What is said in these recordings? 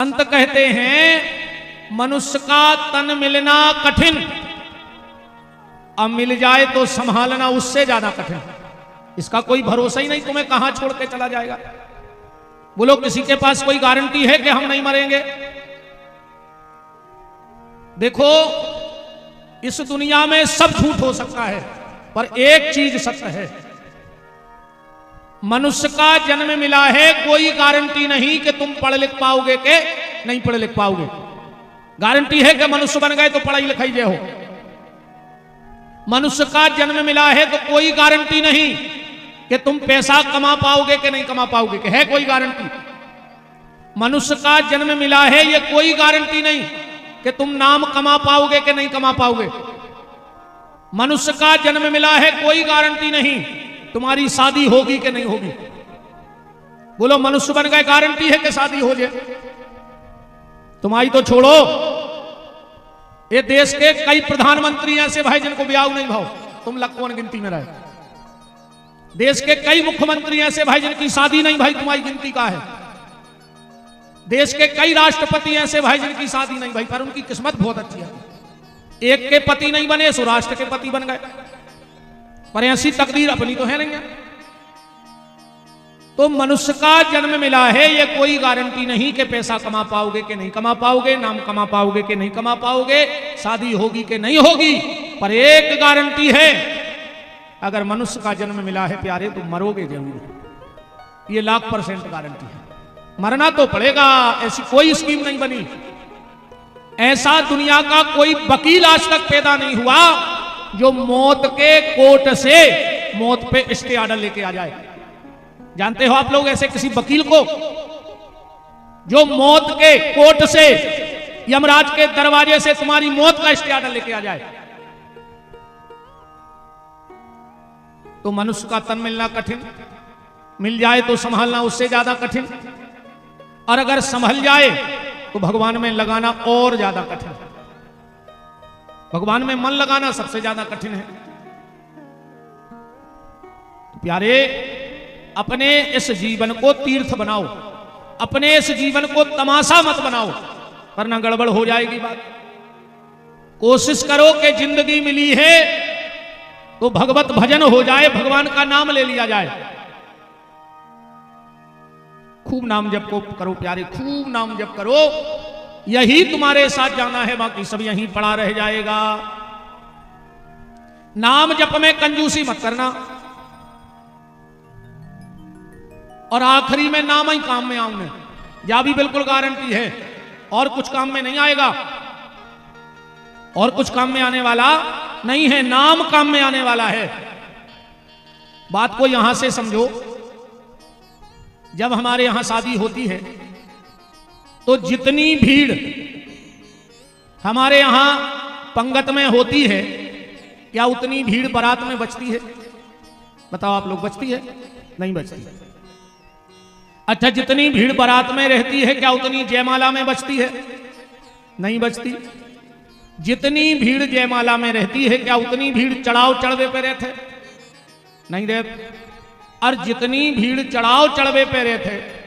संत कहते हैं मनुष्य का तन मिलना कठिन, अब मिल जाए तो संभालना उससे ज्यादा कठिन। इसका कोई भरोसा ही नहीं तुम्हें कहां छोड़ के चला जाएगा। बोलो किसी के पास कोई गारंटी है कि हम नहीं मरेंगे? देखो इस दुनिया में सब झूठ हो सकता है, पर एक चीज सत्य है, मनुष्य का जन्म मिला है, कोई गारंटी नहीं कि तुम पढ़ लिख पाओगे कि नहीं पढ़ लिख पाओगे। गारंटी है कि मनुष्य बन गए तो पढ़ाई लिखाई जे हो। मनुष्य का जन्म मिला है तो कोई गारंटी नहीं कि तुम पैसा कमा पाओगे कि नहीं कमा पाओगे, कि है कोई गारंटी? मनुष्य का जन्म मिला है, ये कोई गारंटी नहीं कि तुम नाम कमा पाओगे कि नहीं कमा पाओगे। मनुष्य का जन्म मिला है, कोई गारंटी नहीं तुम्हारी शादी होगी कि नहीं होगी। बोलो मनुष्य बन गए, गारंटी है कि शादी हो जाए? तुम्हारी तो छोड़ो, ये देश के कई प्रधानमंत्री ऐसे भाई जिनको ब्याह नहीं भाव, तुम लखों गिनती में रहे। देश के कई मुख्यमंत्री ऐसे भाई जिनकी शादी नहीं, भाई तुम्हारी गिनती का है। देश के कई राष्ट्रपति ऐसे भाई जिनकी शादी नहीं, भाई पर उनकी किस्मत बहुत अच्छी है। एक के पति नहीं बने सो राष्ट्र के पति बन गए, पर ऐसी तकदीर अपनी तो है नहीं है। तो मनुष्य का जन्म मिला है, ये कोई गारंटी नहीं कि पैसा कमा पाओगे कि नहीं कमा पाओगे, नाम कमा पाओगे कि नहीं कमा पाओगे, शादी होगी कि नहीं होगी। पर एक गारंटी है, अगर मनुष्य का जन्म मिला है प्यारे तो मरोगे जरूर। ये 1,00,000% गारंटी है, मरना तो पड़ेगा। ऐसी कोई स्कीम नहीं बनी, ऐसा दुनिया का कोई वकील आज तक पैदा नहीं हुआ जो मौत के कोर्ट से मौत पे स्टे ऑर्डर लेके आ जाए। जानते हो आप लोग ऐसे किसी वकील को जो मौत के कोर्ट से, यमराज के दरवाजे से तुम्हारी मौत का स्टे ऑर्डर लेके आ जाए? तो मनुष्य का तन मिलना कठिन, मिल जाए तो संभालना उससे ज्यादा कठिन, और अगर संभल जाए तो भगवान में लगाना और ज्यादा कठिन। भगवान में मन लगाना सबसे ज्यादा कठिन है। तो प्यारे अपने इस जीवन को तीर्थ बनाओ, अपने इस जीवन को तमाशा मत बनाओ, वरना गड़बड़ हो जाएगी बात। कोशिश करो कि जिंदगी मिली है तो भगवत भजन हो जाए, भगवान का नाम ले लिया जाए। खूब नाम जप को करो प्यारे, खूब नाम जप करो, यही तुम्हारे साथ जाना है, बाकी सब यहीं पड़ा रह जाएगा। नाम जप में कंजूसी मत करना, और आखिरी में नाम ही काम में आऊंगे, या भी बिल्कुल गारंटी है, और कुछ काम में नहीं आएगा, और कुछ काम में आने वाला नहीं है, नाम काम में आने वाला है। बात को यहां से समझो, जब हमारे यहां शादी होती है तो जितनी भीड़ हमारे यहां पंगत में होती है, क्या उतनी भीड़ बारात में बचती है? बताओ आप लोग, बचती है? नहीं बचती। अच्छा, जितनी भीड़ बारात में रहती है क्या उतनी जयमाला में बचती है? नहीं बचती। जितनी भीड़ जयमाला में रहती है क्या उतनी भीड़ चढ़ाव चढ़वे पे रहते? नहीं रहते। और जितनी भीड़ चढ़ाव चढ़वे पे रहते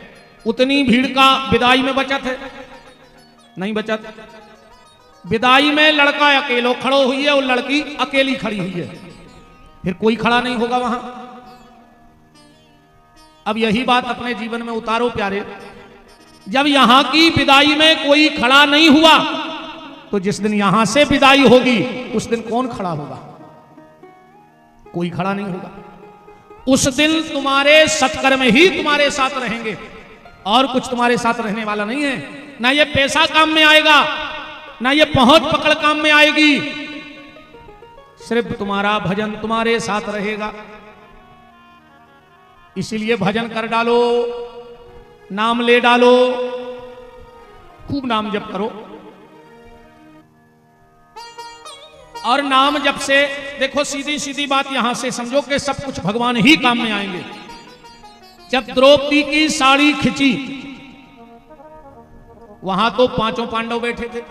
उतनी भीड़ का विदाई में बचत है? नहीं बचत। विदाई में लड़का अकेलो खड़ो हुई है और लड़की अकेली खड़ी हुई है, फिर कोई खड़ा नहीं होगा वहां। अब यही बात अपने जीवन में उतारो प्यारे, जब यहां की विदाई में कोई खड़ा नहीं हुआ तो जिस दिन यहां से विदाई होगी उस दिन कौन खड़ा होगा? कोई खड़ा नहीं होगा। उस दिन तुम्हारे सत्कर्म ही तुम्हारे साथ रहेंगे, और कुछ तुम्हारे साथ रहने वाला नहीं है। ना ये पैसा काम में आएगा, ना ये पहुंच पकड़ काम में आएगी, सिर्फ तुम्हारा भजन तुम्हारे साथ रहेगा। इसीलिए भजन कर डालो, नाम ले डालो, खूब नाम जप करो। और नाम जप से देखो, सीधी सीधी बात यहां से समझो कि सब कुछ भगवान ही काम में आएंगे। जब द्रौपदी की साड़ी खिंची, वहां तो 5 पांडव बैठे थे,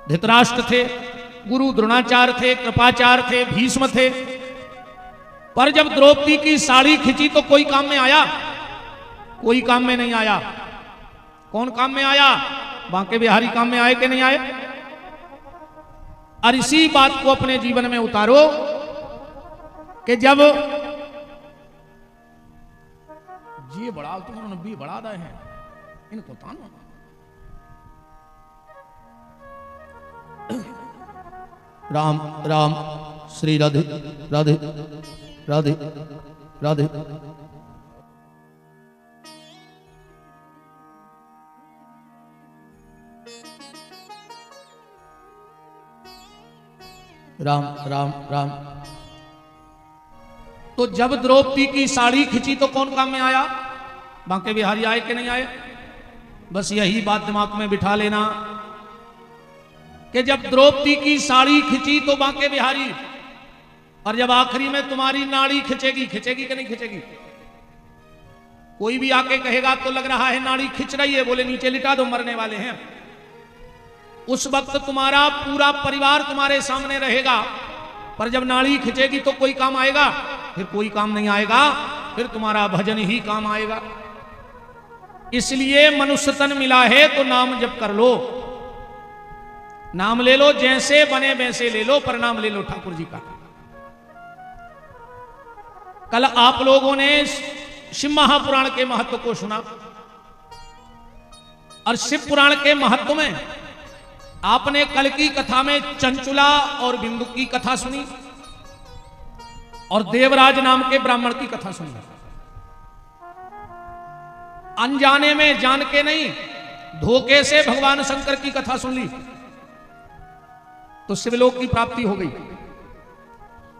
धृतराष्ट्र थे, गुरु द्रोणाचार्य थे, कृपाचार्य थे, भीष्म थे। पर जब द्रौपदी की साड़ी खिंची तो कोई काम में आया? कोई काम में नहीं आया। कौन काम में आया? बांके बिहारी काम में आए कि नहीं आए? और इसी बात को अपने जीवन में उतारो कि जब जी बढ़ा तुम उन्होंने भी बढ़ा रहे हैं इनको तानो। राम राम श्री राधे राधे राधे राधे। राम राम राम। तो जब द्रौपदी की साड़ी खिंची तो कौन काम में आया? बांके बिहारी आए कि नहीं आए? बस यही बात दिमाग में बिठा लेना कि जब द्रौपदी की साड़ी खिंची तो बांके बिहारी, और जब आखिरी में तुम्हारी नाड़ी खिंचेगी, खिंचेगी कि नहीं खिंचेगी? कोई भी आके कहेगा तो लग रहा है नाड़ी खिंच रही है, बोले नीचे लिटा दो मरने वाले हैं। उस वक्त तुम्हारा पूरा परिवार तुम्हारे सामने रहेगा, पर जब नाड़ी खिंचेगी तो कोई काम आएगा? फिर कोई काम नहीं आएगा, फिर तुम्हारा भजन ही काम आएगा। इसलिए मनुष्य तन मिला है तो नाम जप कर लो, नाम ले लो, जैसे बने वैसे ले लो, पर नाम ले लो ठाकुर जी का। कल आप लोगों ने शिव महापुराण के महत्व को सुना, और शिव पुराण के महत्व में आपने कल की कथा में चंचुला और बिंदु की कथा सुनी, और देवराज नाम के ब्राह्मण की कथा सुनी। अनजाने में, जान के नहीं, धोखे से भगवान शंकर की कथा सुन ली तो शिवलोक की प्राप्ति हो गई।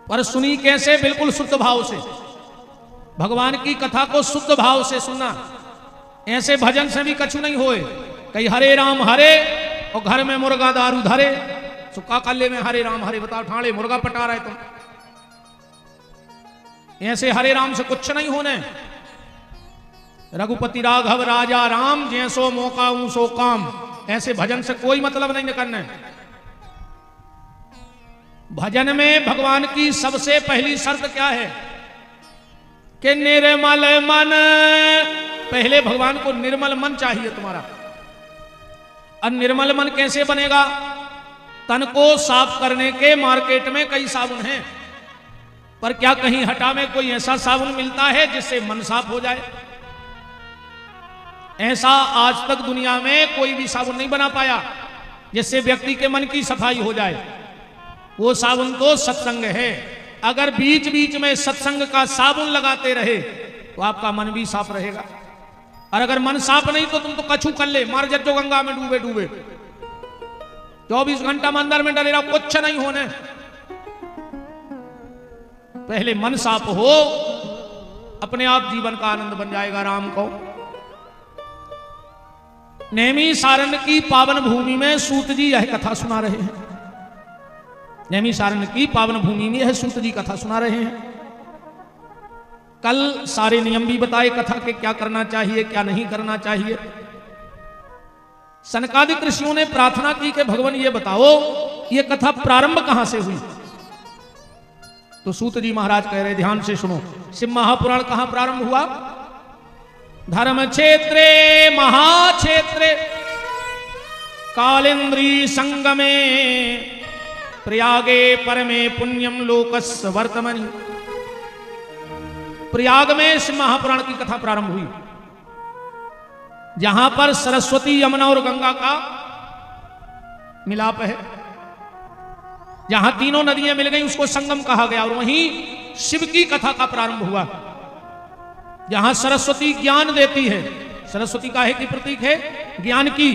पर सुनी कैसे? बिल्कुल शुद्ध भाव से। भगवान की कथा को शुद्ध भाव से सुनना, ऐसे भजन से भी कछु नहीं होए। कहीं हरे राम हरे और घर में मुर्गा दारू धरे, सुक्का कल्ले में हरे राम हरे, बताओ ठाणे मुर्गा पटा रहे तुम। ऐसे हरे राम से कुछ नहीं होने। रघुपति राघव राजा राम, जैसो मौका ऊसो काम, ऐसे भजन से कोई मतलब नहीं करना है। भजन में भगवान की सबसे पहली शर्त क्या है कि निर्मल मन। पहले भगवान को निर्मल मन चाहिए तुम्हारा। और निर्मल मन कैसे बनेगा? तन को साफ करने के मार्केट में कई साबुन हैं, पर क्या कहीं हटा में कोई ऐसा साबुन मिलता है जिससे मन साफ हो जाए? ऐसा आज तक दुनिया में कोई भी साबुन नहीं बना पाया जिससे व्यक्ति के मन की सफाई हो जाए। वो साबुन तो सत्संग है। अगर बीच बीच में सत्संग का साबुन लगाते रहे तो आपका मन भी साफ रहेगा। और अगर मन साफ नहीं तो तुम तो कछु कर ले, मर जज्जो गंगा में डूबे डूबे, 24 घंटा मंदिर में डले रहो, कुछ नहीं होने। पहले मन साफ हो, अपने आप जीवन का आनंद बन जाएगा। राम को नेमी सारण की पावन भूमि में सूत जी यह कथा सुना रहे हैं। नेमी सारण की पावन भूमि में यह सूत जी कथा सुना रहे हैं। कल सारे नियम भी बताए कथा के, क्या करना चाहिए क्या नहीं करना चाहिए। सनकादिक ऋषियों ने प्रार्थना की कि भगवान ये बताओ ये कथा प्रारंभ कहां से हुई? तो सूत जी महाराज कह रहे, ध्यान से सुनो, शिव महापुराण कहां प्रारंभ हुआ? धर्म क्षेत्रे महाक्षेत्रे कालेन्द्री संगमे प्रयागे परमे पुण्यम लोकस वर्तमनि। प्रयाग में शिव महापुराण की कथा प्रारंभ हुई, जहां पर सरस्वती यमुना और गंगा का मिलाप है, जहां तीनों नदियां मिल गई उसको संगम कहा गया। और वहीं शिव की कथा का प्रारंभ हुआ, जहां सरस्वती ज्ञान देती है। सरस्वती काहे की प्रतीक है? ज्ञान की।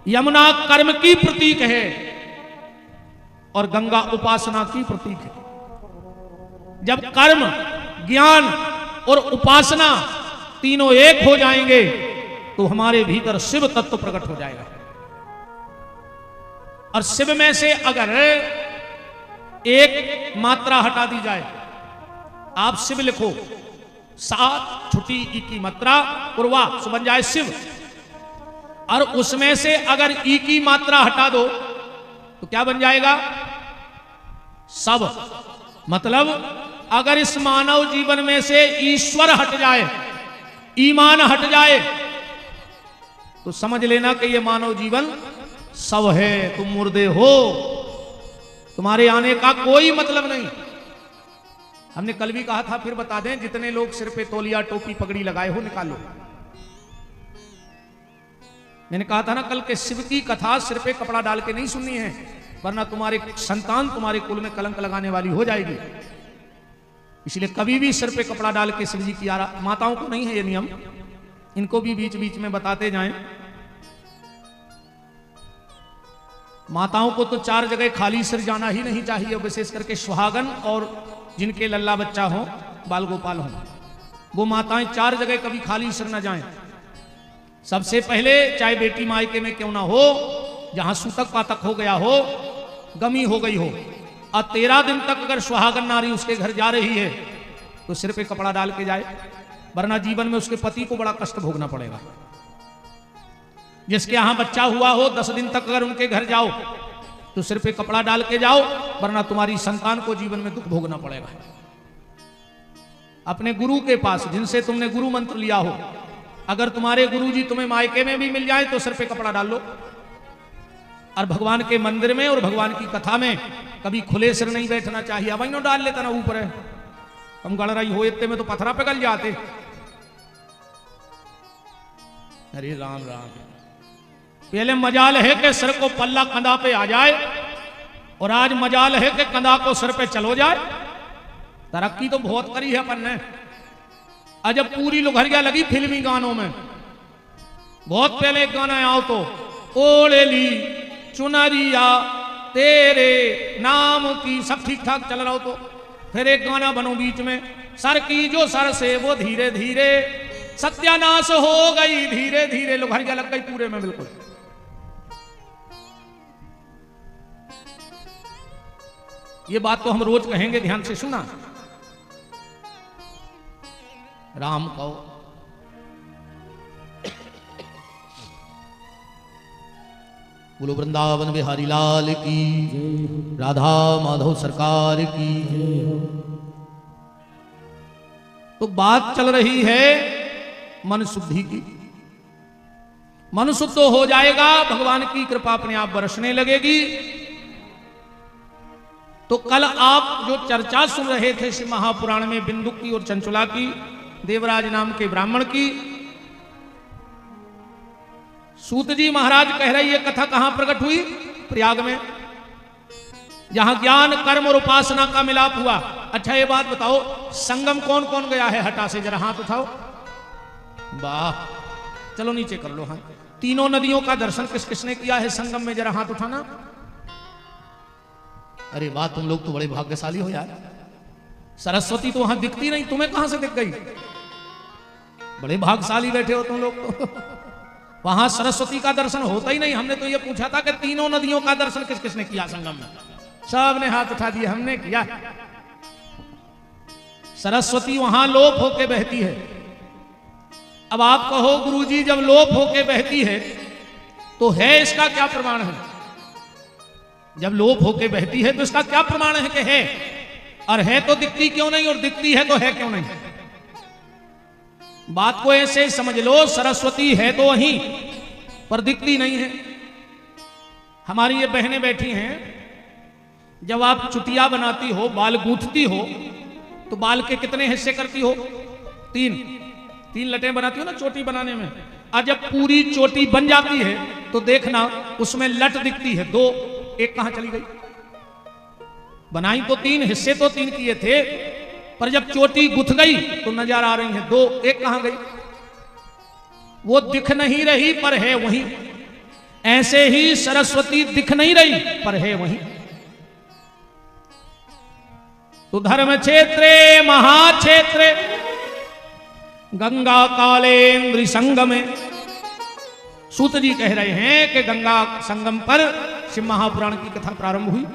यमुना कर्म की प्रतीक है और गंगा उपासना की प्रतीक है। जब कर्म, ज्ञान और उपासना तीनों एक हो जाएंगे तो हमारे भीतर शिव तत्व प्रकट हो जाएगा। और शिव में से अगर एक मात्रा हटा दी जाए, आप शिव लिखो, 7 छुटी ई की मात्रा पूर्वा, सो बन जाए शिव। और उसमें से अगर ई की मात्रा हटा दो तो क्या बन जाएगा? सब। मतलब अगर इस मानव जीवन में से ईश्वर हट जाए, ईमान हट जाए, तो समझ लेना कि ये मानव जीवन सब है, तुम मुर्दे हो, तुम्हारे आने का कोई मतलब नहीं। हमने कल भी कहा था, फिर बता दें, जितने लोग सिर पे तौलिया टोपी पगड़ी लगाए हो निकालो। मैंने कहा था ना कल के शिव की कथा सिर पे कपड़ा डाल के नहीं सुननी है, वरना तुम्हारे संतान तुम्हारे कुल में कलंक लगाने वाली हो जाएगी। इसलिए कभी भी सिर पे कपड़ा डाल के शिव जी की माताओं को नहीं है ये नियम, इनको भी बीच बीच में बताते जाएं। माताओं को तो 4 जगह खाली सिर जाना ही नहीं चाहिए, विशेष करके सुहागन और जिनके लल्ला बच्चा हो, बाल गोपाल हो, वो माताएं 4 जगह कभी खाली सिर न जाएं। सबसे पहले चाहे बेटी मायके में क्यों ना हो, जहां सूतक पातक हो गया हो, गमी हो गई हो, और 13 दिन तक अगर सुहागन नारी उसके घर जा रही है तो सिर पे कपड़ा डाल के जाए, वरना जीवन में उसके पति को बड़ा कष्ट भोगना पड़ेगा। जिसके यहां बच्चा हुआ हो 10 दिन तक अगर उनके घर जाओ तो सिर पे कपड़ा डाल के जाओ, वरना तुम्हारी संतान को जीवन में दुख भोगना पड़ेगा। अपने गुरु के पास, जिनसे तुमने गुरु मंत्र लिया हो, अगर तुम्हारे गुरुजी तुम्हें मायके में भी मिल जाए तो सिर पे कपड़ा डाल लो। और भगवान के मंदिर में और भगवान की कथा में कभी खुले सिर नहीं बैठना चाहिए। अब नो डाल लेता ना ऊपर है, हम गड़ रही हो इतने में तो पथरा पे गल जाते। अरे राम राम, पहले मजाल है कि सिर को पल्ला कंधा पे आ जाए, और आज मजाल है कि कंधा को सिर पे चलो जाए। तरक्की तो बहुत करी है अपन ने। जब पूरी लुघरिया लगी फिल्मी गानों में, बहुत पहले एक गाना आओ तो ओढ़ेली चुनरिया तेरे नाम की, सब ठीक ठाक चल रहा हो, तो फिर एक गाना बनो बीच में, सर की जो सर से वो धीरे धीरे सत्यानाश हो गई, धीरे धीरे लुघरिया लग गई पूरे में बिल्कुल। ये बात तो हम रोज कहेंगे, ध्यान से सुना। राम कहो, बोलो वृंदावन बिहारी लाल की, राधा माधव सरकार की। तो बात चल रही है मन शुद्धि की। मन शुद्ध हो जाएगा, भगवान की कृपा अपने आप बरसने लगेगी। तो कल आप जो चर्चा सुन रहे थे श्री महापुराण में बिंदुक की और चंचुला की, देवराज नाम के ब्राह्मण की, सूत जी महाराज कह रहे ये कथा कहां प्रकट हुई? प्रयाग में, जहां ज्ञान कर्म और उपासना का मिलाप हुआ। अच्छा ये बात बताओ, संगम कौन कौन गया है हटा से? जरा हाथ उठाओ। वाह, चलो नीचे कर लो। हाँ, तीनों नदियों का दर्शन किस किसने किया है संगम में? जरा हाथ उठाना। अरे वाह, तुम लोग तो बड़े भाग्यशाली हो यार। सरस्वती तो वहां दिखती नहीं, तुम्हें कहां से दिख गई? बड़े भाग्यशाली बैठे हो तुम लोग तो। वहां सरस्वती का दर्शन होता ही नहीं। हमने तो ये पूछा था कि तीनों नदियों का दर्शन किस किसने किया संगम में? सब ने हाथ उठा दिया, हमने किया। सरस्वती वहां लोप होके बहती है। अब आप कहो गुरुजी जब लोप होके बहती है तो है इसका क्या प्रमाण है? जब लोप होके बहती है तो इसका क्या प्रमाण है कि है? और है तो दिखती क्यों नहीं, और दिखती है तो है क्यों नहीं? बात को ऐसे समझ लो, सरस्वती है तो वहीं पर दिखती नहीं है। हमारी ये बहनें बैठी हैं, जब आप चुटिया बनाती हो, बाल गूंथती हो, तो बाल के कितने हिस्से करती हो? 3 लटें बनाती हो ना चोटी बनाने में। और जब पूरी चोटी बन जाती है तो देखना उसमें लट दिखती है 2, एक कहां चली गई? बनाई तो 3, हिस्से तो 3 किए थे, पर जब चोटी गुथ गई तो नजर आ रही है 2, एक कहां गई? वो दिख नहीं रही पर है वहीं। ऐसे ही सरस्वती दिख नहीं रही पर है वहीं। तो धर्म क्षेत्रे महाक्षेत्रे गंगा कालेन्द्र संगमे। सूत जी कह रहे हैं कि गंगा संगम पर शिव महापुराण की कथा प्रारंभ हुई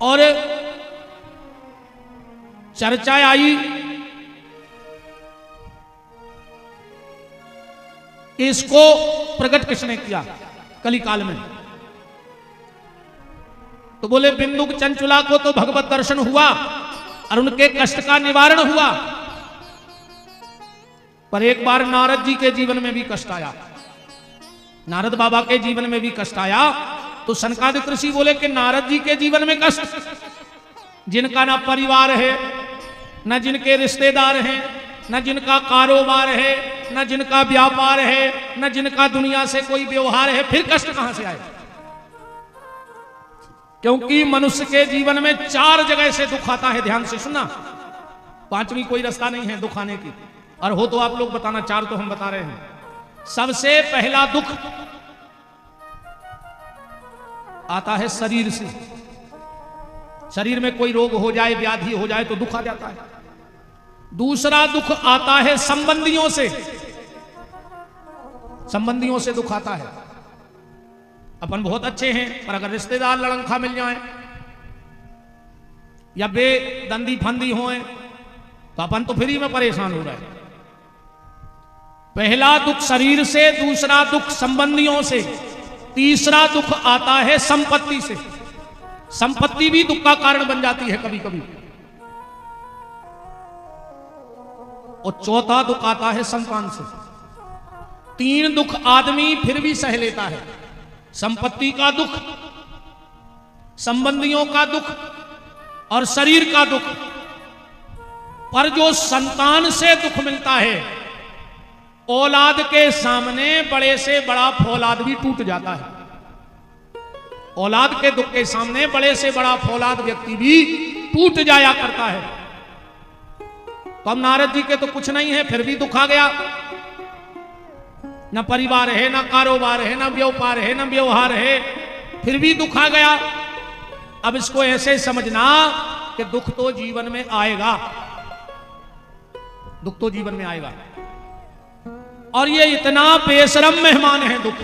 और चर्चा आई कि इसको प्रकट किसने किया कली काल में। तो बोले बिंदुक चंचुला को तो भगवत दर्शन हुआ और उनके कष्ट का निवारण हुआ। पर एक बार नारद जी के जीवन में भी कष्ट आया, नारद बाबा के जीवन में भी कष्ट आया। तो सनकादिक ऋषि बोले कि नारद जी के जीवन में कष्ट, जिनका ना परिवार है, न जिनके रिश्तेदार हैं, न जिनका कारोबार है, न जिनका व्यापार है, न जिनका दुनिया से कोई व्यवहार है, फिर कष्ट कहां से आए? क्योंकि मनुष्य के जीवन में 4 जगह से दुख आता है। ध्यान से सुनना, 5वीं कोई रास्ता नहीं है दुख आने की, और हो तो आप लोग बताना, 4 तो हम बता रहे हैं। सबसे पहला दुख आता है शरीर से। शरीर में कोई रोग हो जाए, व्याधि हो जाए तो दुख आ जाता है। दूसरा दुख आता है संबंधियों से, संबंधियों से दुख आता है। अपन बहुत अच्छे हैं, पर अगर रिश्तेदार लड़ंखा मिल जाए या बेदंदी फंदी होए तो अपन तो फ्री में परेशान हो रहे हैं। पहला दुख शरीर से, दूसरा दुख संबंधियों से, तीसरा दुख आता है संपत्ति से। संपत्ति भी दुख का कारण बन जाती है कभी कभी। और चौथा दुख आता है संतान से। 3 दुख आदमी फिर भी सह लेता है, संपत्ति का दुख, संबंधियों का दुख और शरीर का दुख। पर जो संतान से दुख मिलता है, औलाद के सामने बड़े से बड़ा फौलाद भी टूट जाता है। औलाद के दुख के सामने बड़े से बड़ा फौलाद व्यक्ति भी टूट जाया करता है। तो अब नारद जी के तो कुछ नहीं है, फिर भी दुख आ गया। न परिवार है, न कारोबार है, न व्यापार है, न व्यवहार है, फिर भी दुख आ गया। अब इसको ऐसे समझना कि दुख तो जीवन में आएगा, दुख तो जीवन में आएगा। और ये इतना बेशरम मेहमान है दुख,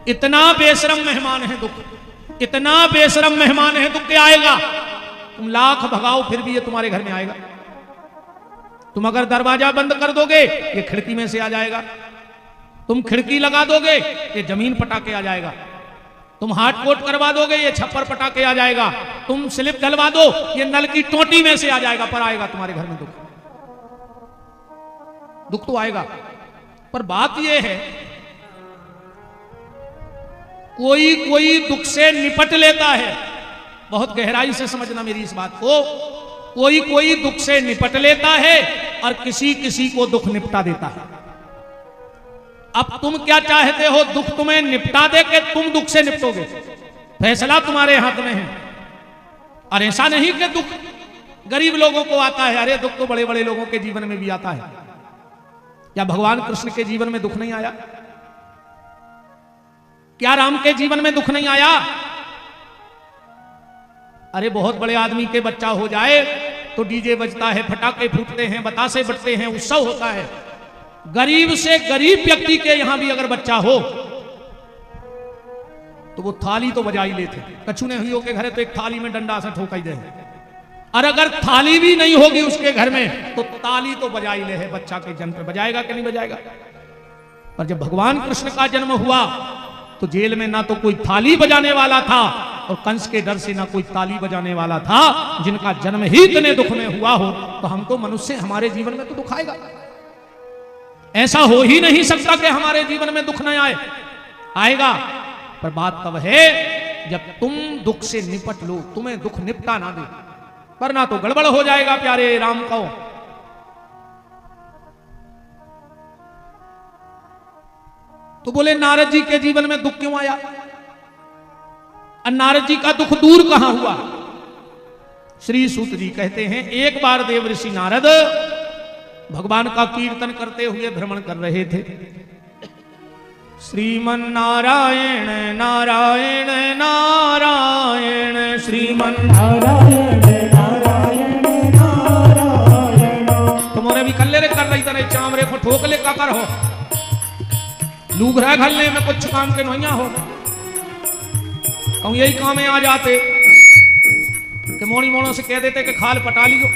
इतना बेशरम मेहमान है दुख, इतना बेशरम मेहमान है दुख के आएगा। तुम लाख भगाओ फिर भी ये तुम्हारे घर में आएगा। तुम अगर दरवाजा बंद कर दोगे ये खिड़की में से आ जाएगा, तुम खिड़की लगा दोगे ये जमीन पटाके आ जाएगा, तुम हाट कोट करवा दोगे ये छप्पर पटाके आ जाएगा, तुम स्लिप डलवा दो ये नल की टोटी में से आ जाएगा, पर आएगा तुम्हारे घर में दुख। दुख तो आएगा। पर बात यह है, कोई कोई दुख से निपट लेता है। बहुत गहराई से समझना मेरी इस बात को। कोई कोई दुख से निपट लेता है और किसी किसी को दुख निपटा देता है। अब तुम क्या चाहते हो, दुख तुम्हें निपटा दे कि तुम दुख से निपटोगे? फैसला तुम्हारे हाथ में है। और ऐसा नहीं कि दुख गरीब लोगों को आता है, अरे दुख तो बड़े बड़े लोगों के जीवन में भी आता है। क्या भगवान कृष्ण के जीवन में दुख नहीं आया? क्या राम के जीवन में दुख नहीं आया? अरे बहुत बड़े आदमी के बच्चा हो जाए तो डीजे बजता है, फटाके फूटते हैं, बतासे बटते हैं, उत्सव होता है। गरीब से गरीब व्यक्ति के यहां भी अगर बच्चा हो तो वो थाली तो बजा ही लेते। कछुने हुई के घर तो एक थाली में डंडा से ठोका ही दे। और अगर थाली भी नहीं होगी उसके घर में तो ताली तो बजा ही ले है। बच्चा के जन्म पे बजाएगा कि नहीं बजाएगा? पर जब भगवान कृष्ण का जन्म हुआ तो जेल में ना तो कोई थाली बजाने वाला था और कंस के डर से ना कोई ताली बजाने वाला था। जिनका जन्म ही इतने दुख में हुआ हो तो हम तो मनुष्य, हमारे जीवन में तो दुख आएगा। ऐसा हो ही नहीं सकता कि हमारे जीवन में दुख न आए, आएगा। पर बात तब है जब तुम दुख से निपट लो, तुम्हें दुख निपटा ना दे, वरना तो गड़बड़ हो जाएगा। प्यारे राम को तो बोले नारद जी के जीवन में दुख क्यों आया? और नारद जी का दुख दूर कहां हुआ? श्री सूत जी कहते हैं, एक बार देव ऋषि नारद भगवान का कीर्तन करते हुए भ्रमण कर रहे थे। श्रीमन नारायण नारायण नारायण, श्रीमन नारायण नारायण नारायण। तुम्हारे भी कल्ले रे कर रही तरह चामरे को ठोक ले का कर हो, लूघरा घलने में कुछ काम के नैया हो। कहूं यही काम में आ जाते कि मोड़ी मोड़ों से कह देते कि खाल पटा लियो।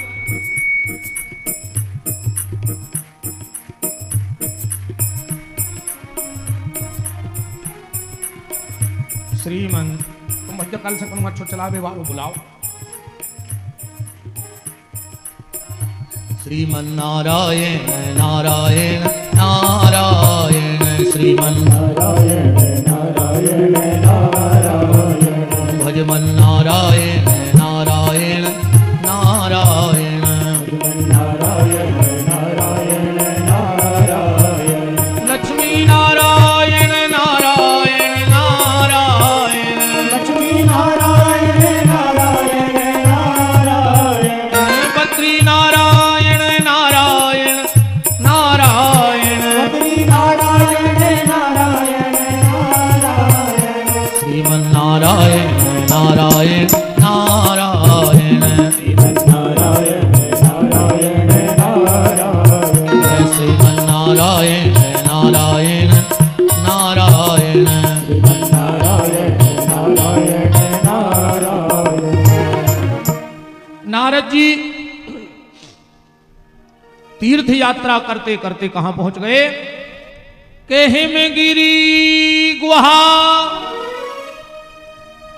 श्रीमन तुम भैया कल से मच्छर चला बे वालों बुलाओ। श्रीमन्नारायण नारायण नारायण श्रीमन्नारायण नारायण नारायण भजमन्नारायण नारायण नारायण नारायण नारायण नारायण लक्ष्मी नारायण नारायण नारायण लक्ष्मी नारायण नारायण नारायण बद्री नारायण नारायण नारायण बद्री नारायण नारायण नारायण श्रीमन्नारायण नारायण नारायण श्रीमन्नारायण नारायण नारायण श्रीमन्नारायण नारायण नारायण श्रीमन्नारायण नारायण नारायण। नारद जी तीर्थ यात्रा करते करते कहां पहुंच गए के हिमगिरी गुहा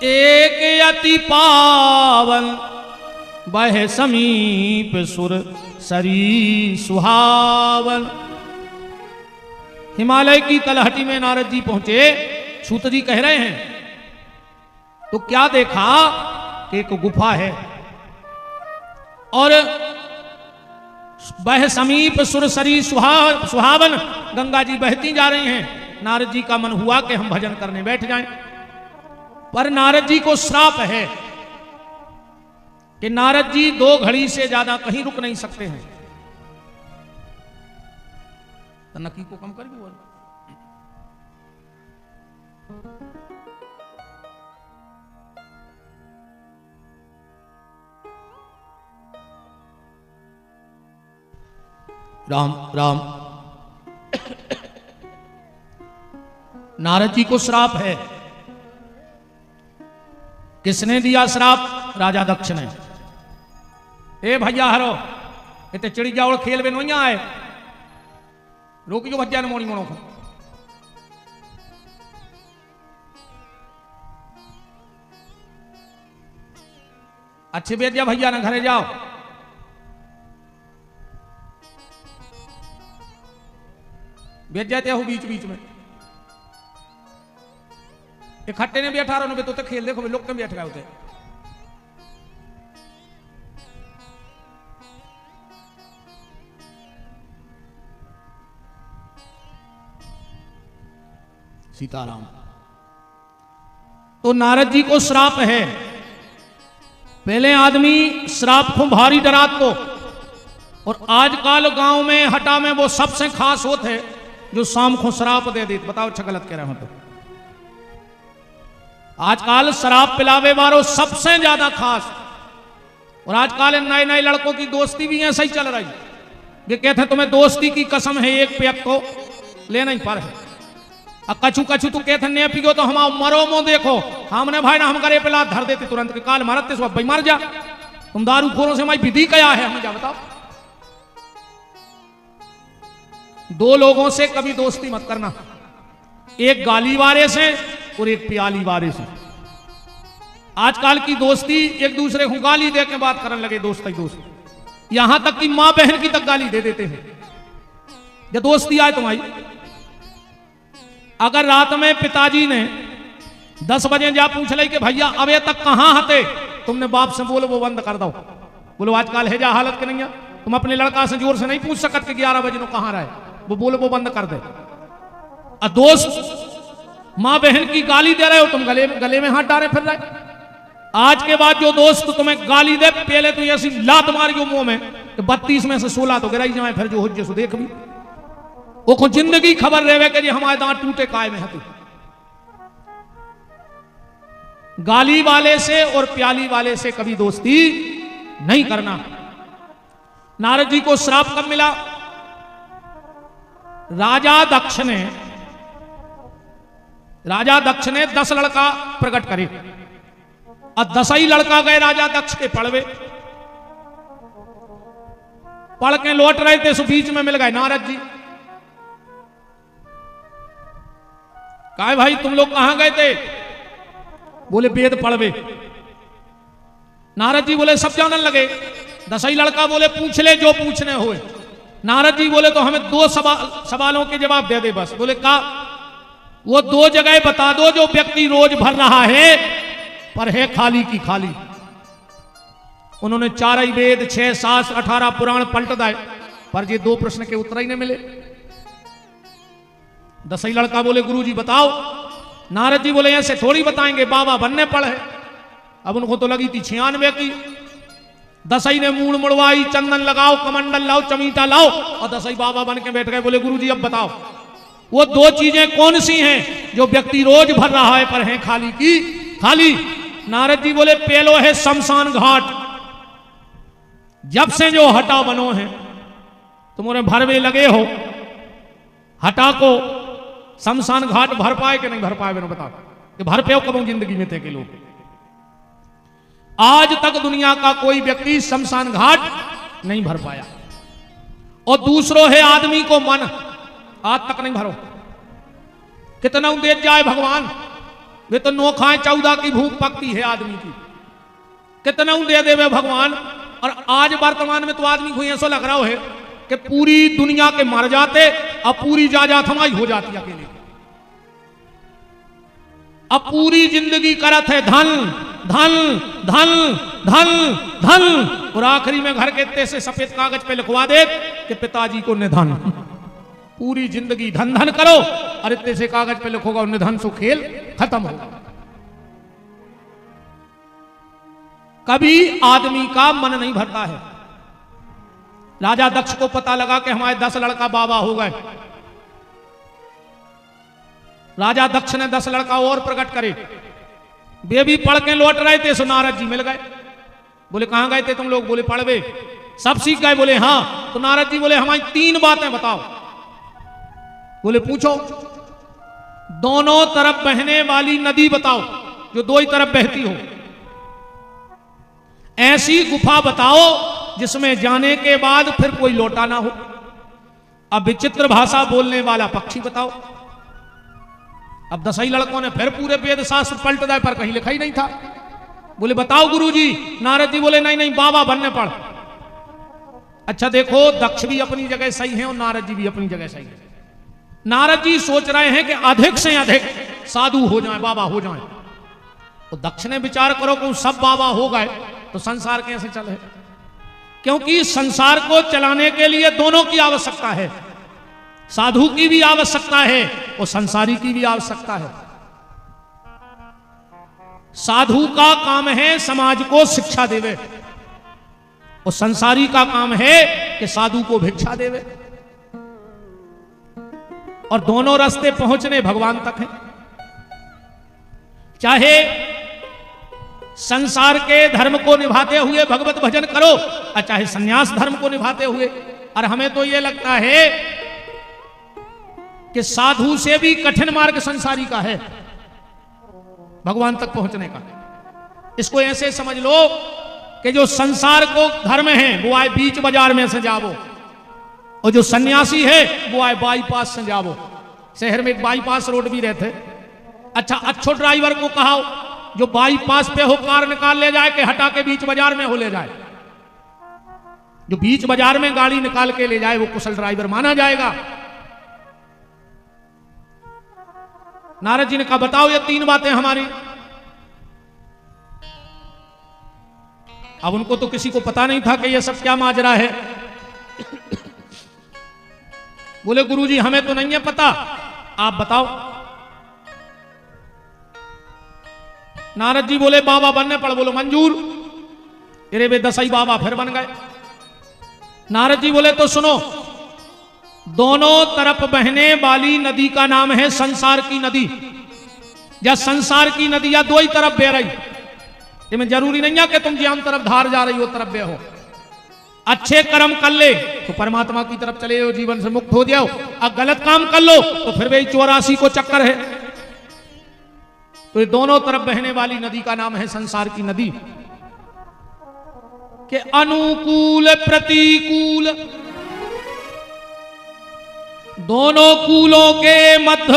एक अति पावन बह समीप सुर सरी सुहावन। हिमालय की तलहटी में नारद जी पहुंचे। सूत जी कह रहे हैं तो क्या देखा कि एक गुफा है और बह समीप सुरसरी सुहावन गंगा जी बहती जा रही हैं। नारद जी का मन हुआ कि हम भजन करने बैठ जाएं, पर नारद जी को श्राप है कि नारद जी 2 घड़ी से ज्यादा कहीं रुक नहीं सकते हैं। तो नकी को कम करके बोल। राम राम। नारद जी को श्राप है। किसने दिया श्राप? राजा दक्ष ने। ए भैया हरो इतने चिड़ी जाओ खेल में नहीं आए रोक जो भज्जा ने मोनी मोनो को। अच्छे बेटिया भैया ना घरे जाओ। बेच जाते हो बीच बीच में इकट्ठे ने भी 18 ने तो खेल देखो लोग के भी 18 होते। सीताराम। तो नारद जी को श्राप है। पहले आदमी श्राप को भारी डरात को, और आजकल गांव में हटा में वो सबसे खास होते है जो शाम को शराब दे देते। बताओ अच्छा गलत कह रहे हो? तो आजकल शराब पिलावे वालों सबसे ज्यादा खास। और आजकल नए नए लड़कों की दोस्ती भी ऐसा ही चल रही। ये कहते तुम्हें दोस्ती की कसम है एक पेक को ले नहीं पर है। अब कछु कछु तू कहते ने पियो तो हम मरो मो देखो हमने भाई ना हम करे पिला धर देते तुरंत के काल मारते सो भाई मर जा। तुम दारू खोरों से मैं विधि क्या है हमें जा बताओ। 2 लोगों से कभी दोस्ती मत करना, एक गाली वाले से और एक प्याली वाले से। आजकल की दोस्ती एक दूसरे को गाली दे के बात करने लगे। दोस्त ही दोस्त, यहां तक कि मां बहन की तक गाली दे देते हैं जब दोस्ती आए तुम्हारी। अगर रात में पिताजी ने 10 बजे जा पूछ ली कि भैया अबे तक कहां हते, तुमने बाप से बोलो वो बंद कर दो। बोलो आजकल है जा हालत के नहीं है। तुम अपने लड़का से जोर से नहीं पूछ सकते कि 11 बजे कहां रहे। वो बोलो वो बंद कर दे। और दोस्त मां बहन की गाली दे रहे हो, तुम गले में हाथ डाले फिर रहे। आज के बाद जो दोस्त तुम्हें गाली दे पहले तो ऐसी लात मारियो मुंह में कि 32 में से 16 तो गिराई जाए। फिर जो हो सो देख भी वो को जिंदगी खबर रहे कि हमारे दांत टूटे काय में हते। गाली वाले से और प्याली वाले से कभी दोस्ती नहीं करना। नारद जी को श्राप कब मिला? राजा दक्ष ने 10 लड़का प्रकट करे और 10 ही लड़का गए राजा दक्ष के पड़वे। पढ़ के लौट रहे थे सो बीच में मिल गए नारद जी। कहा भाई तुम लोग कहां गए थे? बोले वेद पढ़वे। नारद जी बोले सब जानने लगे दसई लड़का बोले पूछ ले जो पूछने हुए। नारद जी बोले तो हमें दो सवालों के जवाब दे दे बस। बोले का वो दो जगह बता दो जो व्यक्ति रोज भर रहा है पर है खाली की खाली। उन्होंने 4 वेद 6 शास्त्र 18 पुराण पलट दाए पर ये 2 प्रश्न के उत्तर ही नहीं मिले। दसई लड़का बोले गुरुजी बताओ। नारद जी बोले ऐसे थोड़ी बताएंगे, बाबा बनने पड़े। अब उनको तो लगी थी 96 की। दसई ने मूड़ मुड़वाई, चंदन लगाओ, कमंडल लाओ, चमीटा लाओ और दसई बाबा बन के बैठ गए। बोले गुरुजी अब बताओ वो 2 चीजें कौन सी हैं जो व्यक्ति रोज भर रहा है पर हैं खाली की खाली। नारद जी बोले पहलो है शमशान घाट। जब से जो हटा बनो है तुम्हारे भरवे लगे हो, हटा को शमशान घाट भर पाए कि नहीं भर पाए? मैंने बताओ कि भर पे कब जिंदगी में थे के लोग। आज तक दुनिया का कोई व्यक्ति शमशान घाट नहीं भर पाया। और दूसरो है आदमी को मन, आज तक नहीं भरो। कितना दे जाए भगवान, वे तो 9 खाए 14 की भूख पकती है आदमी की। कितना दे देवे भगवान। और आज वर्तमान में तो आदमी को ऐसा लग रहा है कि पूरी दुनिया के मर जाते अब पूरी जायदाद हमारी हो जाती अकेले। अब पूरी जिंदगी करत है धन धन धन धन धन और आखिरी में घर के इतने से सफेद कागज पे लिखवा दे कि पिताजी को निधन। पूरी जिंदगी धन धन करो और इतने से कागज पे लिखोगा निधन सो खेल खत्म होगा। कभी आदमी का मन नहीं भरता है। राजा दक्ष को पता लगा कि हमारे 10 लड़का बाबा हो गए। राजा दक्ष ने 10 लड़का और प्रकट करे। वे भी पढ़ के लौट रहे थे सो नारद जी मिल गए। बोले कहां गए थे तुम लोग? बोले पढ़वे। सब सीख गए? बोले हां। तो नारद जी बोले हमारी 3 बातें बताओ। बोले पूछो। दोनों तरफ बहने वाली नदी बताओ जो 2 ही तरफ बहती हो। ऐसी गुफा बताओ जिसमें जाने के बाद फिर कोई लौटा ना हो। अब विचित्र भाषा बोलने वाला पक्षी बताओ। अब 10 लड़कों ने फिर पूरे वेद शास्त्र पलट दाए पर कहीं लिखा ही नहीं था। बोले बताओ गुरुजी। नारद जी बोले नहीं नहीं बाबा बनने पड़। अच्छा देखो दक्ष भी अपनी जगह सही है और नारद जी भी अपनी जगह सही है। नारद जी सोच रहे हैं कि अधिक से अधिक साधु हो जाएं, बाबा हो जाएं। तो दक्ष ने विचार करो कि सब बाबा हो गए तो संसार कैसे चले? क्योंकि संसार को चलाने के लिए दोनों की आवश्यकता है। साधु की भी आवश्यकता है और संसारी की भी आवश्यकता है। साधु का काम है समाज को शिक्षा देवे और संसारी का काम है कि साधु को भिक्षा देवे। और दोनों रास्ते पहुंचने भगवान तक हैं। चाहे संसार के धर्म को निभाते हुए भगवत भजन करो और चाहे संन्यास धर्म को निभाते हुए। और हमें तो यह लगता है कि साधु से भी कठिन मार्ग संसारी का है भगवान तक पहुंचने का। इसको ऐसे समझ लो कि जो संसार को धर्म है वो आए बीच बाजार में से जाओ और जो सन्यासी है वो आए बाईपास से जाओ। शहर में एक बाईपास रोड भी रहते। अच्छा अच्छो ड्राइवर को कहा जो बाईपास पे हो कार निकाल ले जाए कि हटा के बीच बाजार में हो ले जाए। जो बीच बाजार में गाड़ी निकाल के ले जाए वो कुशल ड्राइवर माना जाएगा। नारद जी ने कहा बताओ ये 3 बातें हमारी। अब उनको तो किसी को पता नहीं था कि ये सब क्या माजरा है। बोले गुरुजी हमें तो नहीं है पता, आप बताओ। नारद जी बोले बाबा बनने पड़। बोलो मंजूर। अरे वे 10 बाबा फिर बन गए। नारद जी बोले तो सुनो। दोनों तरफ बहने वाली नदी का नाम है संसार की नदी। या संसार की नदी या 2 ही तरफ बह रही। इसमें जरूरी नहीं है कि तुम ज्याम तरफ धार जा रही हो तरफ बह हो। अच्छे कर्म कर ले तो परमात्मा की तरफ चले हो, जीवन से मुक्त हो जाओ। अब गलत काम कर लो तो फिर वही 84 को चक्कर है। तो ये दोनों तरफ बहने वाली नदी का नाम है संसार की नदी। के अनुकूल प्रतिकूल दोनों कूलों के मध्य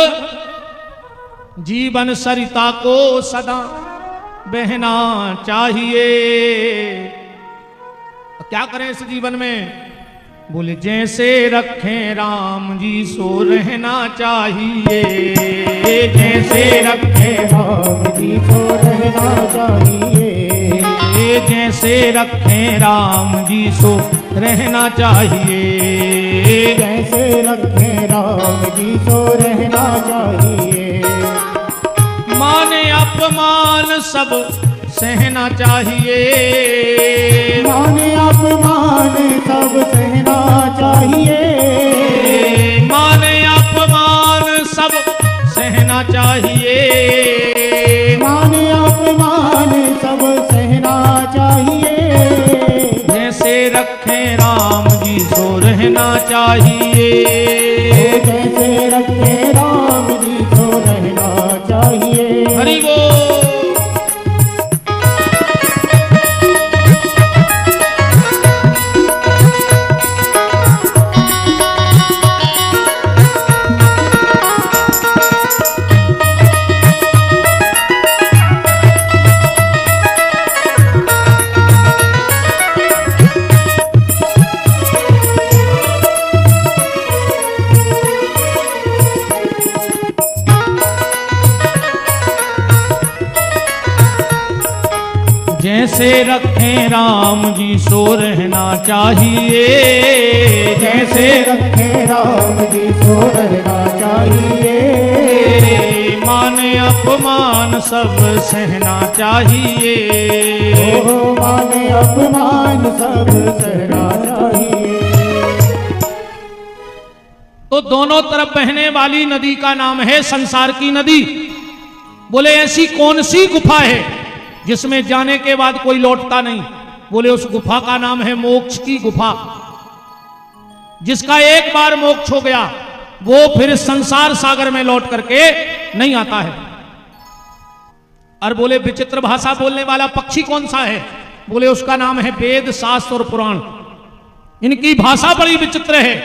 जीवन सरिता को सदा बहना चाहिए। क्या करें इस जीवन में? बोले जैसे रखें राम जी सो रहना चाहिए, जैसे रखें राम जी सो रहना चाहिए, जैसे रखें राम जी सो रहना चाहिए, जैसे रखें राम जी सो रहना चाहिए। माने अपमान सब सहना चाहिए, माने अपमान सब सहना चाहिए, माने अपमान सब सहना चाहिए, माने अपमान सब सहना चाहिए, जैसे रखें राम जी सो रहना चाहिए, जैसे रखें राम जी सो रहना चाहिए। हरि बोल। जैसे रखें राम जी सो रहना चाहिए, जैसे रखें राम जी सो रहना चाहिए, माने अपमान सब सहना चाहिए, ओ माने अपमान सब सहना चाहिए। तो दोनों तरफ बहने वाली नदी का नाम है संसार की नदी। बोले ऐसी कौन सी गुफा है जिसमें जाने के बाद कोई लौटता नहीं? बोले उस गुफा का नाम है मोक्ष की गुफा। जिसका एक बार मोक्ष हो गया वो फिर संसार सागर में लौट करके नहीं आता है। और बोले विचित्र भाषा बोलने वाला पक्षी कौन सा है? बोले उसका नाम है वेद, शास्त्र और पुराण। इनकी भाषा बड़ी विचित्र है,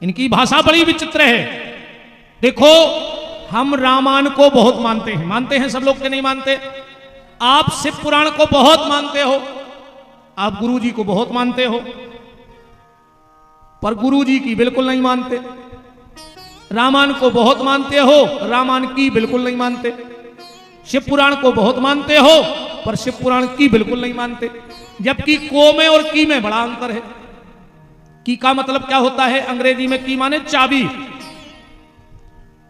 इनकी भाषा बड़ी विचित्र है। देखो हम रामायण को बहुत मानते हैं, मानते हैं सब लोग के नहीं मानते? आप शिव पुराण को बहुत मानते हो, आप गुरु जी को बहुत मानते हो, पर गुरु जी की बिल्कुल नहीं मानते। रामायण को बहुत मानते हो, रामायण की बिल्कुल नहीं मानते। शिव पुराण को बहुत मानते हो, पर शिव पुराण की बिल्कुल नहीं मानते। जबकि को में और की में बड़ा अंतर है। की का मतलब क्या होता है? अंग्रेजी में की माने चाबी।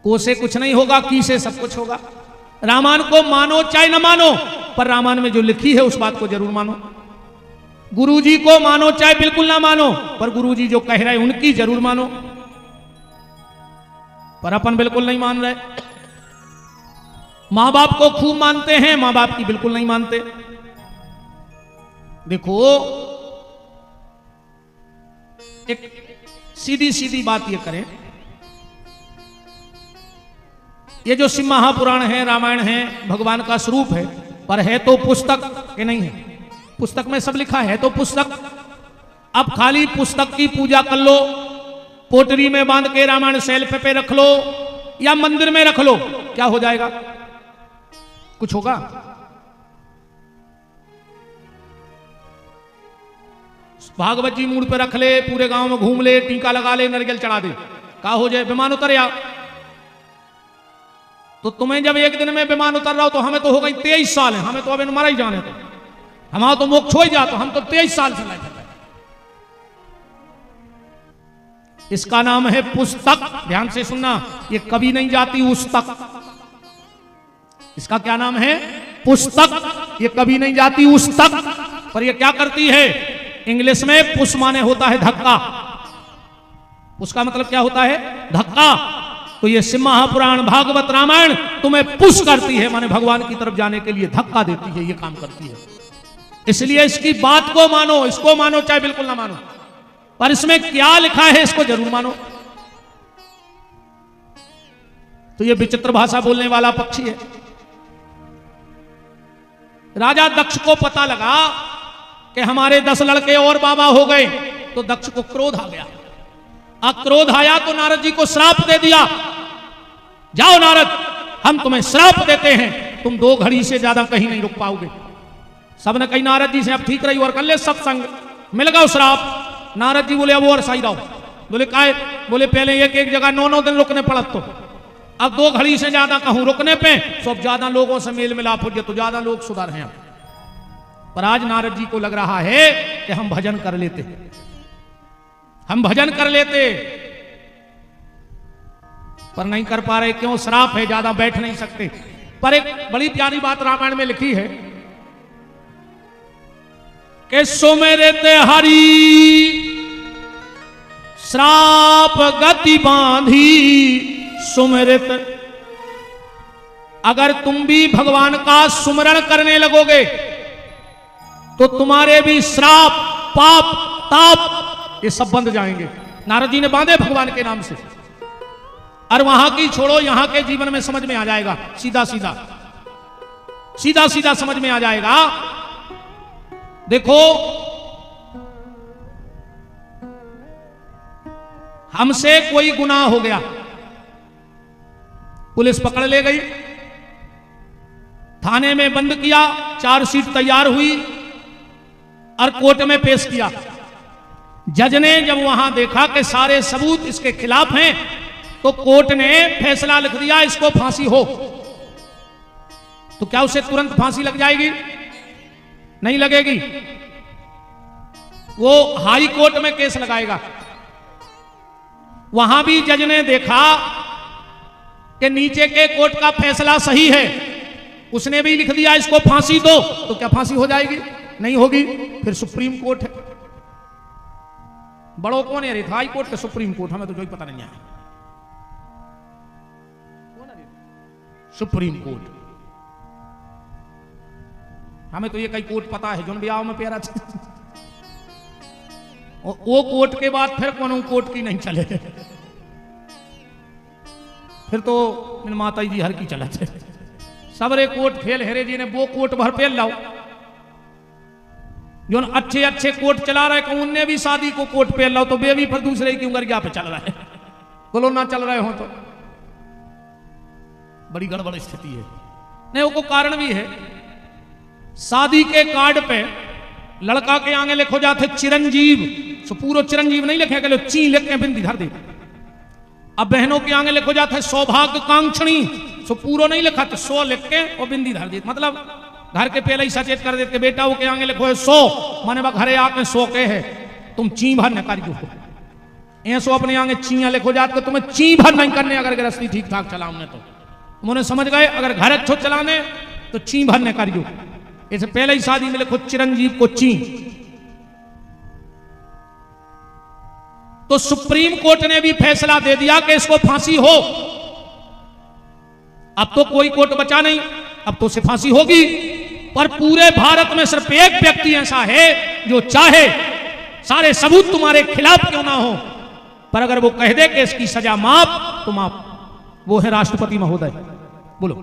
को से कुछ नहीं होगा, की से सब कुछ होगा। रामायण को मानो चाहे न मानो, पर रामायण में जो लिखी है उस बात को जरूर मानो। गुरुजी को मानो चाहे बिल्कुल ना मानो, पर गुरुजी जो कह रहे हैं उनकी जरूर मानो। पर अपन बिल्कुल नहीं मान रहे। मां बाप को खूब मानते हैं, मां बाप की बिल्कुल नहीं मानते। देखो एक सीधी सीधी बात ये करें, ये जो शिव महापुराण है, रामायण है, भगवान का स्वरूप है, पर है तो पुस्तक के नहीं है। पुस्तक में सब लिखा है तो पुस्तक। अब खाली पुस्तक की पूजा कर लो, पोटरी में बांध के रामायण शेल्फ पे रख लो या मंदिर में रख लो, क्या हो जाएगा? कुछ होगा? भागवत जी मूड पे रख ले, पूरे गांव में घूम ले, टीका लगा ले, नारियल चढ़ा दे, क्या हो जाए? विमान उतर या तो तुम्हें जब एक दिन में विमान उतर रहा हो तो हमें तो हो गई 23 साल है, हमें तो अभी मरा ही जाने। तो हमारा तो मोक्ष हो ही जाता, हम तो 23 साल से लाए। इसका नाम है पुस्तक। ध्यान से सुनना, ये कभी नहीं जाती उस तक। इसका क्या नाम है? पुस्तक। ये कभी नहीं जाती उस तक, पर ये क्या करती है? इंग्लिश में पुश माने होता है धक्का। उसका मतलब क्या होता है? धक्का। तो ये शिव महापुराण, भागवत, रामायण तुम्हें पुश करती है, माने भगवान की तरफ जाने के लिए धक्का देती है, ये काम करती है। इसलिए इसकी बात को मानो, इसको मानो चाहे बिल्कुल ना मानो, पर इसमें क्या लिखा है इसको जरूर मानो। तो ये विचित्र भाषा बोलने वाला पक्षी है। राजा दक्ष को पता लगा कि हमारे 10 लड़के और बाबा हो गए, तो दक्ष को क्रोध आ गया। क्रोध आया तो नारद जी को श्राप दे दिया, जाओ नारद, हम तुम्हें श्राप देते हैं, तुम 2 घड़ी से ज्यादा कहीं नहीं रुक पाओगे। सबने कही नारद जी से अब ठीक रही और कर ले सत्संग, मिल गया श्राप। नारद जी बोले अब और सही रहो। बोले काय? बोले पहले एक एक जगह 9-9 दिन रुकने पड़त, तो अब 2 घड़ी से ज्यादा कहूं रुकने पे तो अब ज्यादा लोगों से मेल मिलाप हो गया, तो ज्यादा लोग सुधर हैं। पर आज नारद जी को लग रहा है कि हम भजन कर लेते, हम भजन कर लेते, पर नहीं कर पा रहे। क्यों? श्राप है, ज्यादा बैठ नहीं सकते। पर एक बड़ी प्यारी बात रामायण में लिखी है कि सुमिरत हरि श्राप गति बांधी सुमिरत। अगर तुम भी भगवान का सुमरण करने लगोगे तो तुम्हारे भी श्राप, पाप, ताप ये सब बंद जाएंगे। नारद जी ने बांधे भगवान के नाम से, और वहां की छोड़ो, यहां के जीवन में समझ में आ जाएगा। सीधा सीधा सीधा सीधा समझ में आ जाएगा। देखो, हमसे कोई गुनाह हो गया, पुलिस पकड़ ले गई, थाने में बंद किया, चार्जशीट तैयार हुई और कोर्ट में पेश किया। जज ने जब वहां देखा कि सारे सबूत इसके खिलाफ हैं, तो कोर्ट ने फैसला लिख दिया इसको फांसी हो। तो क्या उसे तुरंत फांसी लग जाएगी? नहीं लगेगी। वो हाई कोर्ट में केस लगाएगा। वहां भी जज ने देखा कि नीचे के कोर्ट का फैसला सही है, उसने भी लिख दिया इसको फांसी दो, तो क्या फांसी हो जाएगी? नहीं होगी। फिर सुप्रीम कोर्ट है। बड़ो कौन है? हाई कोर्ट के सुप्रीम कोर्ट, हमें तो कोई पता नहीं है। सुप्रीम कोर्ट, हमें तो ये कई कोर्ट पता है जो ब्याह में प्यारा। वो कोर्ट के बाद फिर कौन कोर्ट की नहीं चले, फिर तो माता जी हर की चला थे। सबरे कोर्ट फेल हेरे जी ने वो कोर्ट भर फेल लाओ जो अच्छे अच्छे कोर्ट चला रहे हैं, उनने भी शादी को कोर्ट फेल लाओ, तो वे भी फिर दूसरे की उंगरिया पे चल रहा है। बोलो ना चल रहे हो तो बड़ी गड़बड़ स्थिति है। नहीं, वो कारण भी है। शादी के कार्ड पे लड़का के आगे लिखो जाते चिरंजीव, सो पूरा चिरंजीव नहीं लिखे के ची लिख के बिंदी धर दे। अब बहनों के आगे लिखो जाते सौभाग्य कांक्षणी, सो पूरा नहीं लिखा तो 100 लिख के और बिंदी धर दे। मतलब घर के पहले ही सचेत कर देते बेटा वो के आगे लिखो है 100, माने घरे आके 100 के है, तुम ची भर न कर दो। ऐसो अपने आगे चिया लिखो जाते तुम्हें ची भर नहीं करने, अगर गृहस्थी ठीक ठाक चलाऊंगे तो उन्होंने समझ गए। अगर घर अच्छो चलाने तो ची भर न करियो। इससे पहले ही शादी में लिखो चिरंजीव को ची। तो सुप्रीम कोर्ट ने भी फैसला दे दिया कि इसको फांसी हो। अब तो कोई कोर्ट बचा नहीं, अब तो उसे फांसी होगी। पर पूरे भारत में सिर्फ एक व्यक्ति ऐसा है जो चाहे सारे सबूत तुम्हारे खिलाफ क्यों ना हो, पर अगर वो कह दे कि इसकी सजा माफ तो माफ, वो है राष्ट्रपति महोदय। बोलो,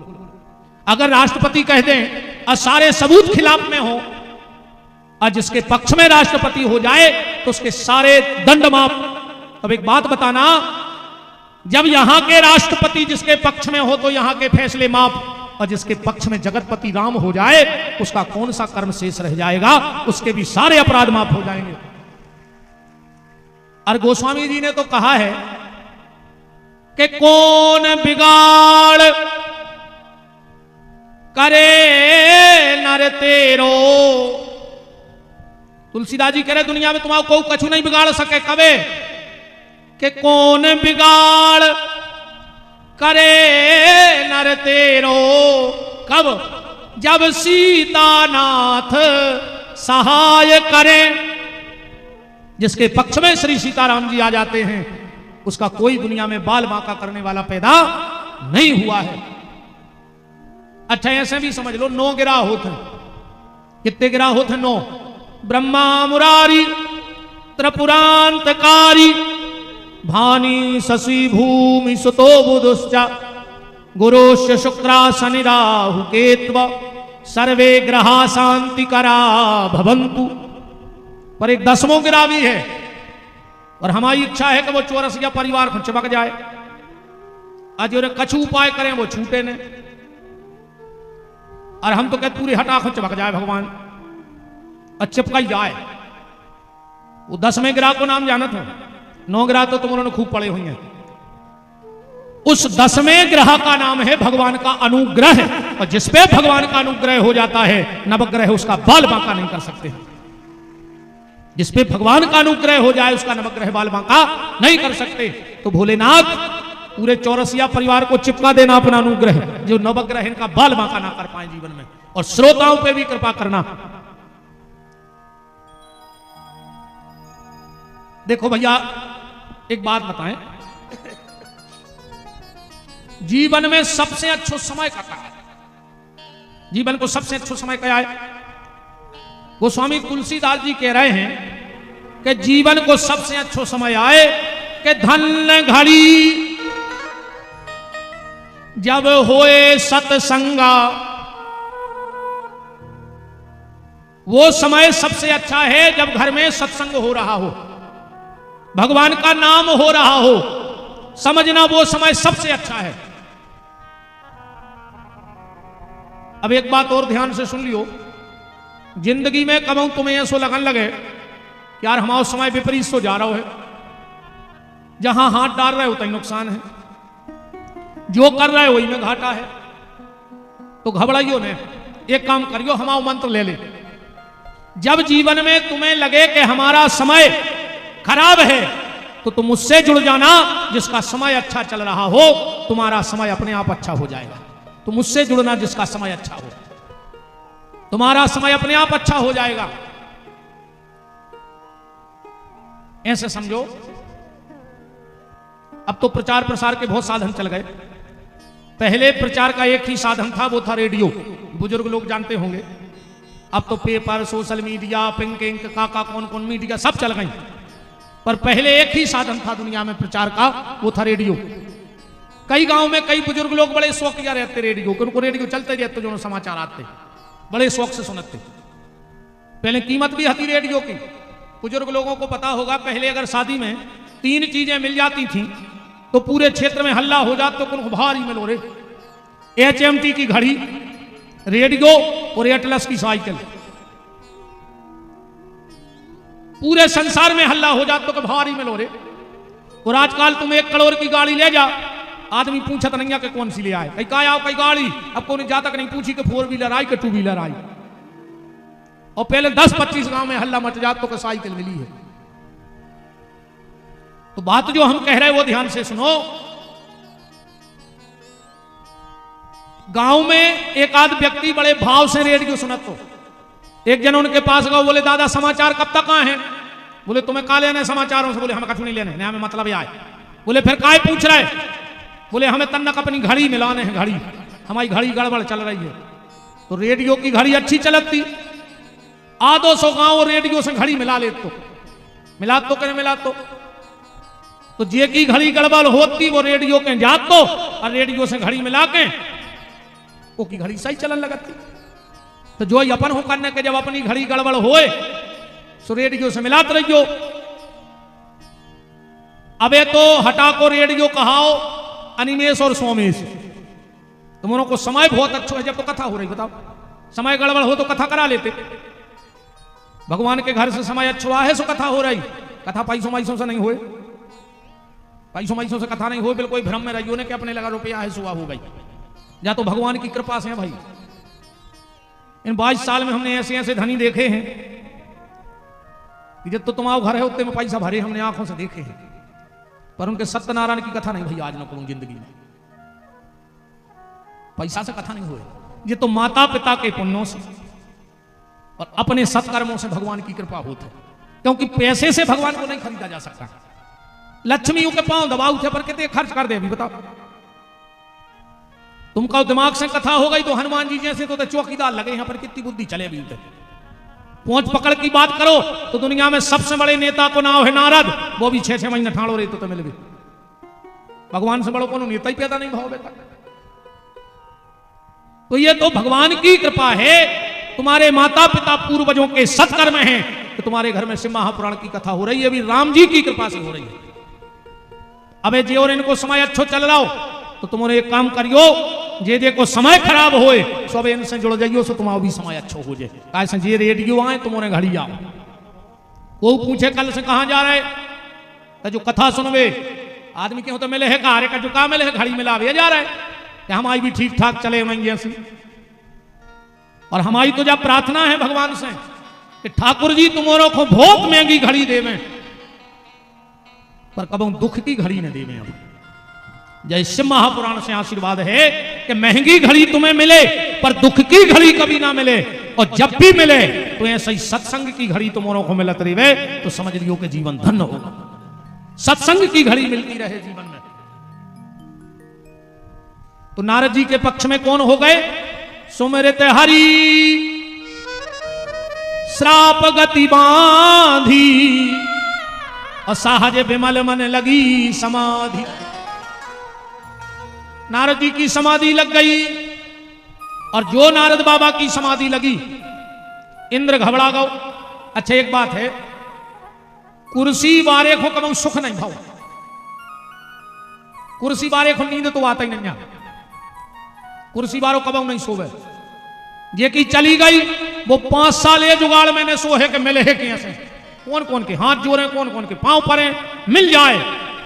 अगर राष्ट्रपति कह दें और सारे सबूत खिलाफ में हो और जिसके पक्ष में राष्ट्रपति हो जाए तो उसके सारे दंड माफ। अब एक बात बताना, जब यहां के राष्ट्रपति जिसके पक्ष में हो तो यहां के फैसले माफ, और जिसके पक्ष में जगतपति राम हो जाए उसका कौन सा कर्म शेष रह जाएगा? उसके भी सारे अपराध माफ हो जाएंगे। और गोस्वामी जी ने तो कहा है कि कौन बिगाड़ करे नर तेरो। तुलसीदास जी कह रहे दुनिया में तुम्हारा कोई कछु नहीं बिगाड़ सके। कबे कि कौन बिगाड़ करे नर तेरो, कब? जब सीतानाथ सहाय करें। जिसके पक्ष में श्री सीताराम जी आ जाते हैं उसका कोई दुनिया में बाल बांका करने वाला पैदा नहीं हुआ है। अच्छा, ऐसे भी समझ लो 9 गिरा होते हैं। कितने गिरा होते हैं? 9। ब्रह्मा मुरारी त्रिपुरांतकारी भानी शशि भूमि सुतो बुधुश्च गुरुश्च शुक्रा शनि राहु केत्व सर्वे ग्रहा शांति करा भवंतु। पर एक 10वां गिरा भी है, और हमारी इच्छा है कि वो चौरसिया परिवार को चिपक जाए, आज कछु उपाय करें वो छूटे ने, और हम तो कहते पूरी हटा को चिपक जाए भगवान। और चिपकाई जाए। वो 10वें ग्रह को नाम जानत हो, 9 ग्रह तो तुम उन्होंने खूब पढ़े हुए हैं। उस 10वें ग्रह का नाम है भगवान का अनुग्रह, और जिसपे भगवान का अनुग्रह हो जाता है नवग्रह उसका बाल बांका नहीं कर सकते। जिसपे भगवान का अनुग्रह हो जाए उसका नवग्रह बाल बांका नहीं कर सकते। तो भोलेनाथ पूरे चौरसिया परिवार को चिपका देना अपना अनुग्रह, जो नवग्रह इनका बाल बांका ना कर पाए जीवन में, और श्रोताओं पे भी कृपा करना। देखो भैया एक बात बताएं, जीवन में सबसे अच्छा समय का क्या है? जीवन को सबसे अच्छा समय क्या है? गोस्वामी तुलसीदास जी कह रहे हैं कि जीवन को सबसे अच्छा समय आए कि धन्य घड़ी जब होए सत्संगा। वो समय सबसे अच्छा है जब घर में सत्संग हो रहा हो, भगवान का नाम हो रहा हो, समझना वो समय सबसे अच्छा है। अब एक बात और ध्यान से सुन लियो, जिंदगी में कब तुम्हें ऐसा लगन लगे कि यार हमारा समय विपरीत तो जा रहा है, जहां हाथ डाल रहे हो तहीं नुकसान है, जो कर रहे हो वही में घाटा है, तो घबराइयो ने, एक काम करियो, हमारा मंत्र ले ले। जब जीवन में तुम्हें लगे कि हमारा समय खराब है तो तुम उससे जुड़ जाना जिसका समय अच्छा चल रहा हो, तुम्हारा समय अपने आप अच्छा हो जाएगा। तुम उससे जुड़ना जिसका समय अच्छा हो, तुम्हारा समय अपने आप अच्छा हो जाएगा। ऐसे समझो। अब तो प्रचार प्रसार के बहुत साधन चल गए। पहले प्रचार का एक ही साधन था, वो था रेडियो, बुजुर्ग लोग जानते होंगे। अब तो पेपर, सोशल मीडिया, पिंकिंग, काका कौन कौन मीडिया सब चल गई, पर पहले एक ही साधन था दुनिया में प्रचार का, वो था रेडियो। कई गांव में कई बुजुर्ग लोग बड़े शौकिया रहते रेडियो के, उनको रेडियो चलते रहते जो समाचार आते, बड़े शौक से सुनते। पहले कीमत भी थी रेडियो की। बुजुर्ग लोगों को पता होगा, पहले अगर शादी में 3 चीजें मिल जाती थी तो पूरे क्षेत्र में हल्ला हो जाता, तो कुछ भारी मिलो रे, HMT की घड़ी, रेडियो और एटलस की साइकिल। पूरे संसार में हल्ला हो जाता तो भारी मिलो रे। और आजकल तुम 1 करोड़ की गाड़ी ले जा, आदमी पूछत नहीं कि कौन सी ले आए, कहीं कहा आओ कई गाड़ी, अब कौन जा तक नहीं पूछी कि 4 व्हीलर आई कि 2 व्हीलर आई। और पहले 10-25 गांव में हल्ला मच जाता तो साइकिल मिली है। तो बात जो हम कह रहे हैं वो ध्यान से सुनो। गांव में एक आध व्यक्ति बड़े भाव से रेडियो सुनत हो। एक जन उनके पास गए, बोले दादा समाचार कब तक आए हैं? बोले तुम्हें का लेने समाचारों से? बोले हमें कछु नहीं लेने, हमें मतलब आए। बोले फिर काय पूछ रहे? बोले हमें तन्नक अपनी घड़ी मिलाने हैं, घड़ी हमारी घड़ी गड़बड़ चल रही है। तो रेडियो की घड़ी अच्छी चलती, आधो 100 गांव रेडियो से घड़ी मिला ले, तो मिला तो करें मिला तो जे की घड़ी गड़बड़ होती वो रेडियो के जात तो, और रेडियो से घड़ी मिला के वो की घड़ी सही चलन लगती। तो जो अपन हो करने के जब अपनी घड़ी गड़बड़ होए सो रेडियो से मिलात रहियो। अबे तो हटा को रेडियो कहाओ अनिमेश और सोमेश, तुम को समय बहुत अच्छा है। जब तो कथा हो रही, बताओ समय गड़बड़ हो तो कथा करा लेते। भगवान के घर से समय अच्छा है सो कथा हो रही। कथा पैसों मैसों से नहीं हुए, पैसों मैसों से कथा नहीं हो, बिल्कुल भ्रम में रहियो ने कि अपने लगा रुपया है सुबह हो गई। या तो भगवान की कृपा से है भाई। इन 22 साल में हमने ऐसे ऐसे धनी देखे हैं कि जब तो तुम्हारा घर है उतने में पैसा भरे हमने आंखों से देखे हैं, पर उनके सत्यनारायण की कथा नहीं भैया आज न करूं जिंदगी में। पैसा से कथा नहीं हुए, ये तो माता पिता के पुण्यों से और अपने सत्कर्मों से भगवान की कृपा होती है। क्योंकि पैसे से भगवान को नहीं खरीदा जा सकता। लक्ष्मियों के पांव दबाव थे पर कितने खर्च कर दे अभी बताओ। तुमका दिमाग से कथा हो गई तो हनुमान जी जैसे तो चौकीदार लगे यहाँ पर, कितनी बुद्धि चले अभी उधर। पहुंच पकड़ की बात करो तो दुनिया में सबसे बड़े नेता को नाम है नारद, वो भी 6-6 महीने ठाड़ो रहे तो मिल गए। भगवान से बड़ो को नेता ही पैदा नहीं भाव बेटा। तो ये तो भगवान की कृपा है, तुम्हारे माता पिता पूर्वजों के सत्कर्म हैं तो तुम्हारे घर में शिव महापुराण की कथा हो रही है, अभी राम जी की कृपा से हो रही है। अबे जी और इनको समय अच्छो चल रहा हो तो तुम एक काम करियो, जे को समय खराब होए सब इनसे जुड़ जाइयो सो तुम्हारा भी समय अच्छो हो जाए। कैसे जे रेडियो आए तुम्हारे घड़ी आओ। वो पूछे कल से कहाँ जा रहे, तो जो कथा सुनवे आदमी क्यों तो मिले है कार्य का जो काम मिले है घड़ी मिलावे जा रहा है कि हमारी भी ठीक ठाक चले वहीं ऐसी। और हमारी तो जब प्रार्थना है भगवान से कि ठाकुर जी तुम्हारों को बहुत महंगी घड़ी देवे पर कब दुख की घड़ी न देवे। अब जैसे महापुराण से आशीर्वाद है कि महंगी घड़ी तुम्हें मिले पर दुख की घड़ी कभी ना मिले, और जब भी मिले तो ऐसा ही सत्संग की घड़ी तुम्हारों को मिलत रहे तो समझ लियो कि जीवन धन्य होगा। सत्संग की घड़ी मिलती रहे जीवन में। तो नारद जी के पक्ष में कौन हो गए, सुमिरत हरि श्राप गति बांधी असहज विमल मन लगी समाधि। नारद जी की समाधि लग गई, और जो नारद बाबा की समाधि लगी इंद्र घबरा गो। अच्छा एक बात है, कुर्सी बारे को कब सुख नहीं भाव, कुर्सी बारे को नींद तो आता ही नहीं, कुर्सी बारो कब नहीं सोवे। ये की चली गई वो 5 साल ये जुगाड़ मैंने सोहे के मिले है कैसे, कौन कौन के हाथ जोड़े कौन कौन के पांव पड़े मिल जाए,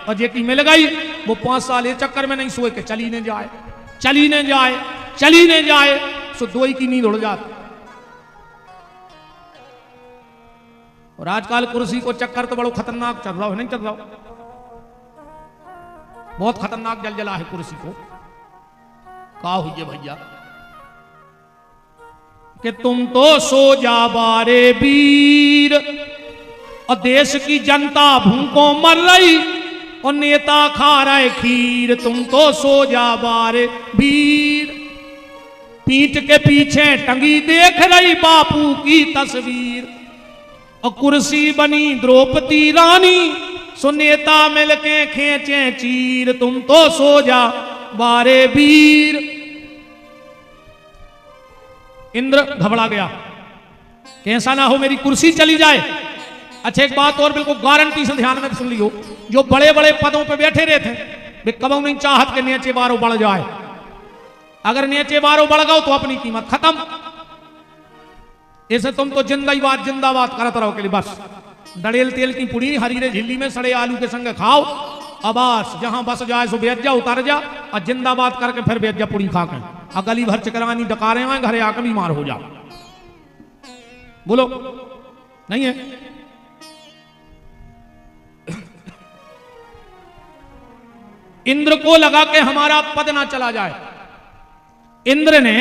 और ये की मिल गई वो 5 साल ये चक्कर में नहीं सोए के चली न जाए चली न जाए चली न जाए, सो दोई की नींद उड़ जाती। और आजकल कुर्सी को चक्कर तो बड़ो खतरनाक चल रहा है, नहीं चल रहा, बहुत खतरनाक जलजला है कुर्सी को। का हुई भैया कि तुम तो सो जा बारे वीर, और देश की जनता भूखों मर रही और नेता खा रहे खीर। तुम तो सो जा बारे वीर, पीठ के पीछे टंगी देख रही बापू की तस्वीर, और कुर्सी बनी द्रौपदी रानी सो नेता मिलके खींचे चीर। तुम तो सो जा बारे वीर। इंद्र घबरा गया कि ऐसा ना हो मेरी कुर्सी चली जाए। अच्छा एक बात और बिल्कुल गारंटी से ध्यान में सुन लियो, जो बड़े बड़े पदों पे बैठे रहे थे वे कबू नहीं चाहत के नीचे बारो बढ़ जाए। अगर नीचे बारो बढ़ गओ तो अपनी कीमत खत्म। ऐसे तुम तो जिंदाबाद करत रहो के लिए बस। डड़ेल तेल की पुड़ी हरीरे झिल्ली में सड़े आलू के संग खाओ, अबास जहां बस जाए सो बेच जा उतर जा, और जिंदाबाद करके फिर बेच जा पुड़ी खा के, और गली भर चकरानी डकारे आए घरे आकर बीमार हो जा। बोलो नहीं है। इंद्र को लगा कि हमारा पद ना चला जाए, इंद्र ने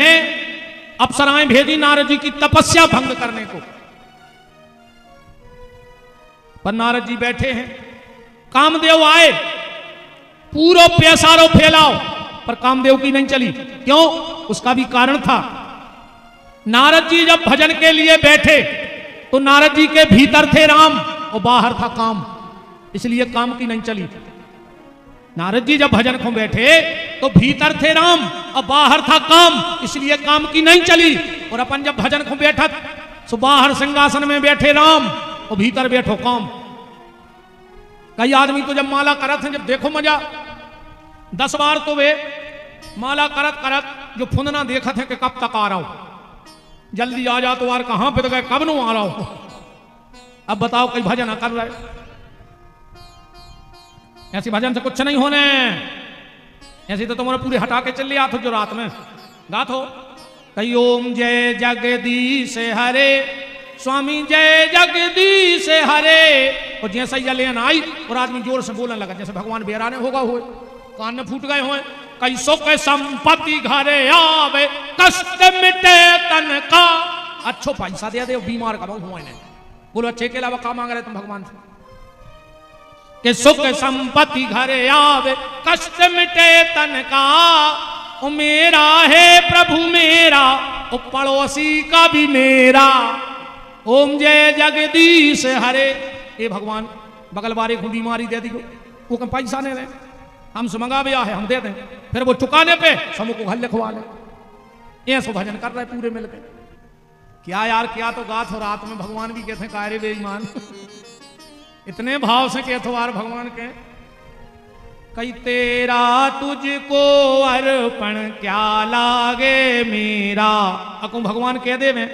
अप्सराएं भेजी नारद जी की तपस्या भंग करने को। पर नारद जी बैठे हैं, कामदेव आए पूरा पैसारो फैलाओ, पर कामदेव की नहीं चली। क्यों? उसका भी कारण था। नारद जी जब भजन के लिए बैठे तो नारद जी के भीतर थे राम और बाहर था काम, इसलिए काम की नहीं चली। नारद जी जब भजन को बैठे तो भीतर थे राम और बाहर था काम, इसलिए काम की नहीं चली। और अपन जब भजन को बैठा तो बाहर सिंहासन में बैठे राम और भीतर बैठो काम। कई आदमी तो जब माला करत हैं, जब देखो मजा 10 बार तो वे माला करत करत जो फुंदना देखत है कि कब तक आ रहा हूं, जल्दी आ जा तो यार कहां पे गए, कब नु आ रहा हूं। अब बताओ कई भजन कर रहे, ऐसी भजन से कुछ नहीं होने। ऐसी तो तुम्हारे पूरे हटा के चल लिया जो रात में गात हो कई ओम जय जगदीश हरे स्वामी जय जगदीश हरे। और जैसा ही लेन आई और आदमी जोर से बोलने लगा जैसे भगवान बेराने होगा हुए, कान में फूट गए हुए। कई सो के संपत्ति घरे आवे कष्ट मिटे तन का। अच्छो पैसा दे दे बीमार का हुआ नहीं। बोलो अच्छे के अलावा काम मांग रहे तुम भगवान से कि सुख संपत्ति घरे आवे कष्ट मिटे तन का। ओ मेरा है प्रभु मेरा, ओ पड़ोसी का भी मेरा। ओम जय जगदीश हरे। ए भगवान बगल वाले को बीमारी दे दी, वो कम पैसा नहीं रहे, हमसे मंगा भी है हम दे दें, फिर वो चुकाने पे समूह को घर लिखवा ले। ये सो भजन कर रहे पूरे मिलकर। क्या यार क्या तो गात हो रात में भगवान भी कहते हैं रे बेईमान। इतने भाव से कहते यार भगवान के कई तेरा तुझको अर्पण क्या लागे मेरा। अकू भगवान कह दे में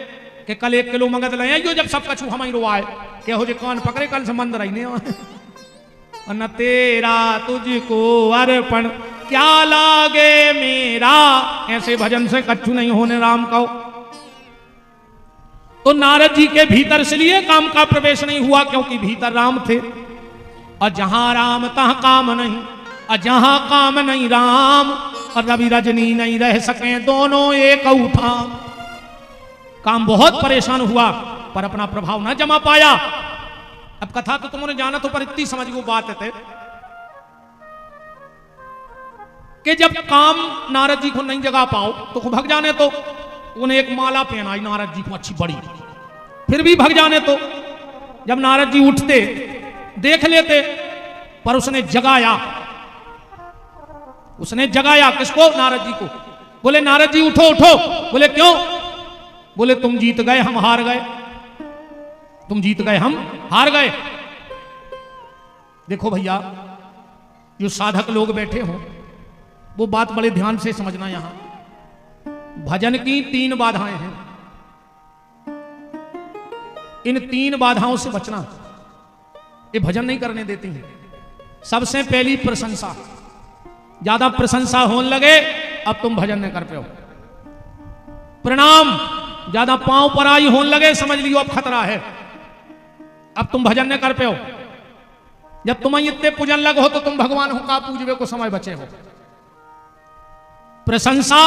कि कल 1 किलो मंगत ले आइयो जब सब कछु हम ही रोआए के हो जे कान पकड़े कल से मंद रही ने न तेरा तुझको अर्पण क्या लागे मेरा। ऐसे भजन से कछु नहीं होने राम कहो। तो नारद जी के भीतर इसलिए काम का प्रवेश नहीं हुआ क्योंकि भीतर राम थे। और जहां राम तहां काम नहीं, और जहां काम नहीं राम, और रवि रजनी नहीं रह सके दोनों एक उठाम। काम बहुत परेशान हुआ पर अपना प्रभाव ना जमा पाया। अब कथा तो तुमने जाना तो पर इतनी समझ वो बात है कि जब काम नारद जी को नहीं जगा पाओ तो भग जाने तो उन्हें एक माला पहनाई नारद जी को अच्छी बड़ी, फिर भी भग जाने तो जब नारद जी उठते देख लेते पर उसने जगाया। उसने जगाया किसको? नारद जी को। बोले नारद जी उठो उठो। बोले क्यों? बोले तुम जीत गए हम हार गए, तुम जीत गए हम हार गए। देखो भैया जो साधक लोग बैठे हो वो बात बड़े ध्यान से समझना। यहां भजन की 3 बाधाएं हैं, इन 3 बाधाओं से बचना। ये भजन नहीं करने देती हैं। सबसे पहली प्रशंसा, ज्यादा प्रशंसा होने लगे अब तुम भजन नहीं कर पाओ। प्रणाम, ज्यादा पांव पर आई होने लगे समझ लियो अब खतरा है, अब तुम भजन नहीं कर पाओ। जब तुम्हें इतने पूजन लग हो तो तुम भगवान हो का पूजवे को समय बचे हो। प्रशंसा,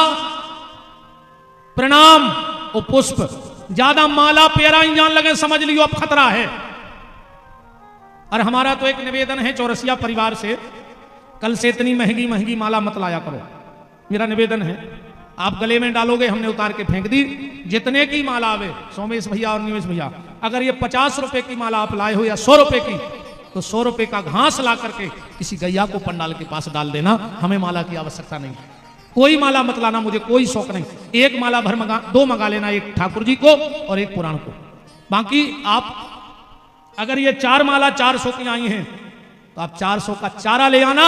प्रणाम और पुष्प, ज्यादा माला पेरा ही जान लगे समझ लियो अब खतरा है। और हमारा तो एक निवेदन है चौरसिया परिवार से, कल से इतनी महंगी महंगी माला मत लाया करो। मेरा निवेदन है, आप गले में डालोगे हमने उतार के फेंक दी। जितने की माला आवे, सोमेश भैया और निवेश भैया, अगर ये 50 रुपए की माला आप लाए हो या 100 रुपए की, तो 100 रुपए का घास ला करके किसी गैया को पंडाल के पास डाल देना। हमें माला की आवश्यकता नहीं, कोई माला मत लाना, मुझे कोई शौक नहीं। एक माला भर मंगा, 2 मंगा लेना, एक ठाकुर जी को और एक पुराण को। बाकी आप अगर ये 4 माला 400 की आई हैं तो आप 400 का चारा ले आना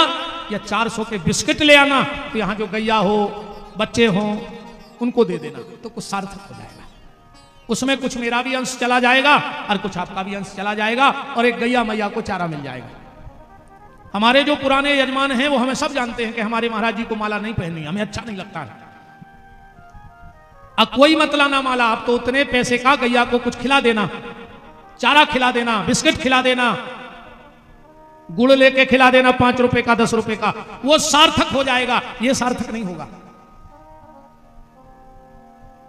या 400 के बिस्किट ले आना। तो यहां जो गैया हो, बच्चे हो, उनको दे देना तो कुछ सार्थक हो जाएगा। उसमें कुछ मेरा भी अंश चला जाएगा और कुछ आपका भी अंश चला जाएगा और एक गैया मैया को चारा मिल जाएगा। हमारे जो पुराने यजमान हैं वो हमें सब जानते हैं कि हमारे महाराज जी को माला नहीं पहननी, हमें अच्छा नहीं लगता है। अब कोई मत लाना माला, आप तो उतने पैसे का गैया को कुछ खिला देना, चारा खिला देना, बिस्किट खिला देना, गुड़ लेके खिला देना 5 रुपए का 10 रुपए का, वो सार्थक हो जाएगा। ये सार्थक नहीं होगा।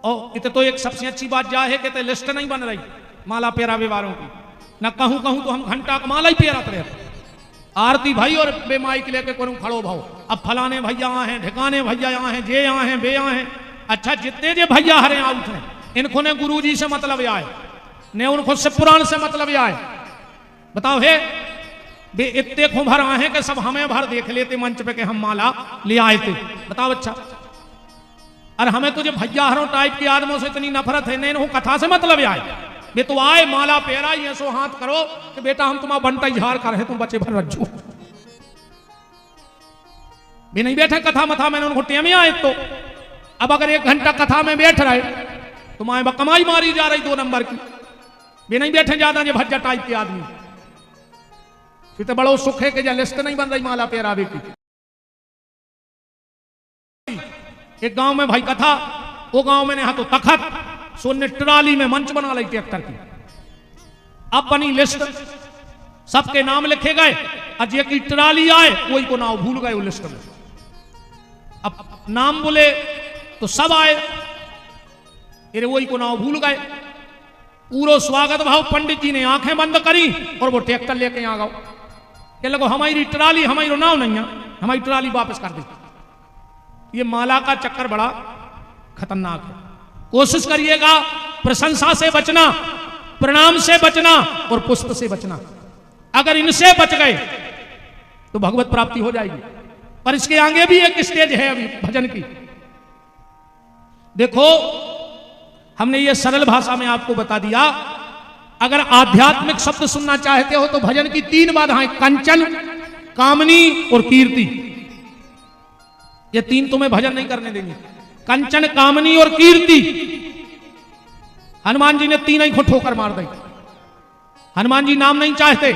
और इत तो एक सबसे अच्छी बात जा है कि लिस्ट नहीं बन रही माला पेरा व्यवहारों की। न कहूं कहूं तो हम घंटा का माला ही पेराते रहते, आरती भाई और बेमाइक लेके करूं खड़ो भाव। अब फलाने भैया यहाँ हैं, ढिकाने भैया यहाँ हैं, जे यहाँ हैं, बे यहाँ हैं। अच्छा जितने जे भैया हरे आउट हैं, इनको ने गुरु जी से मतलब आए, ने उनको से पुराण से मतलब आए। बताओ है बे इतने खुभर आए हैं कि सब हमें भर देख लेते मंच पे कि हम माला ले आए थे। बताओ अच्छा, और हमें तो जो भैया हरों टाइप के आदमों से इतनी नफरत है, नहीं कथा से मतलब आए। बे तो आए माला पेरा ये सो हाथ करो कि बेटा हम तुम्हारा बंटा इजहार कर रहे, तुम बच्चे भर रज्जू भी नहीं बैठे कथा मथा। मैंने उनको टेम आए तो अब अगर 1 घंटा कथा में बैठ रहे तो माए कमाई मारी जा रही 2 नंबर की। भी नहीं बैठे ज्यादा जो भज्जा टाइप के आदमी, फिर तो बड़ो सुख है कि जो लिस्ट नहीं बन रही माला पेरावे की। एक गांव में भाई कथा, वो गांव में यहाँ तो तखत सोने ट्राली में मंच बना ली ट्रैक्टर की। अब बनी लिस्ट, सबके नाम लिखे गए, अजय की ट्राली आए कोई को नाम भूल गए वो लिस्ट में। अब नाम बोले तो सब आए, अरे वही को नाम भूल गए। पूरा स्वागत भाव पंडित जी ने आंखें बंद करी और वो ट्रैक्टर लेके आ गए। कह लगो हमारी ट्राली, हमारी नाव नहीं है, हमारी ट्राली वापस कर दी। ये माला का चक्कर बड़ा खतरनाक है। कोशिश करिएगा प्रशंसा से बचना, प्रणाम से बचना और पुष्प से बचना। अगर इनसे बच गए तो भगवत प्राप्ति हो जाएगी। पर इसके आगे भी एक स्टेज है अभी भजन की। देखो हमने ये सरल भाषा में आपको बता दिया। अगर आध्यात्मिक शब्द सुनना चाहते हो तो भजन की 3 बाधाएं, कंचन, कामनी और कीर्ति, ये तीन तुम्हें भजन नहीं करने देंगे। कंचन, कामनी और कीर्ति, हनुमान जी ने तीन ही को ठोकर मार दी। हनुमान जी नाम नहीं चाहते।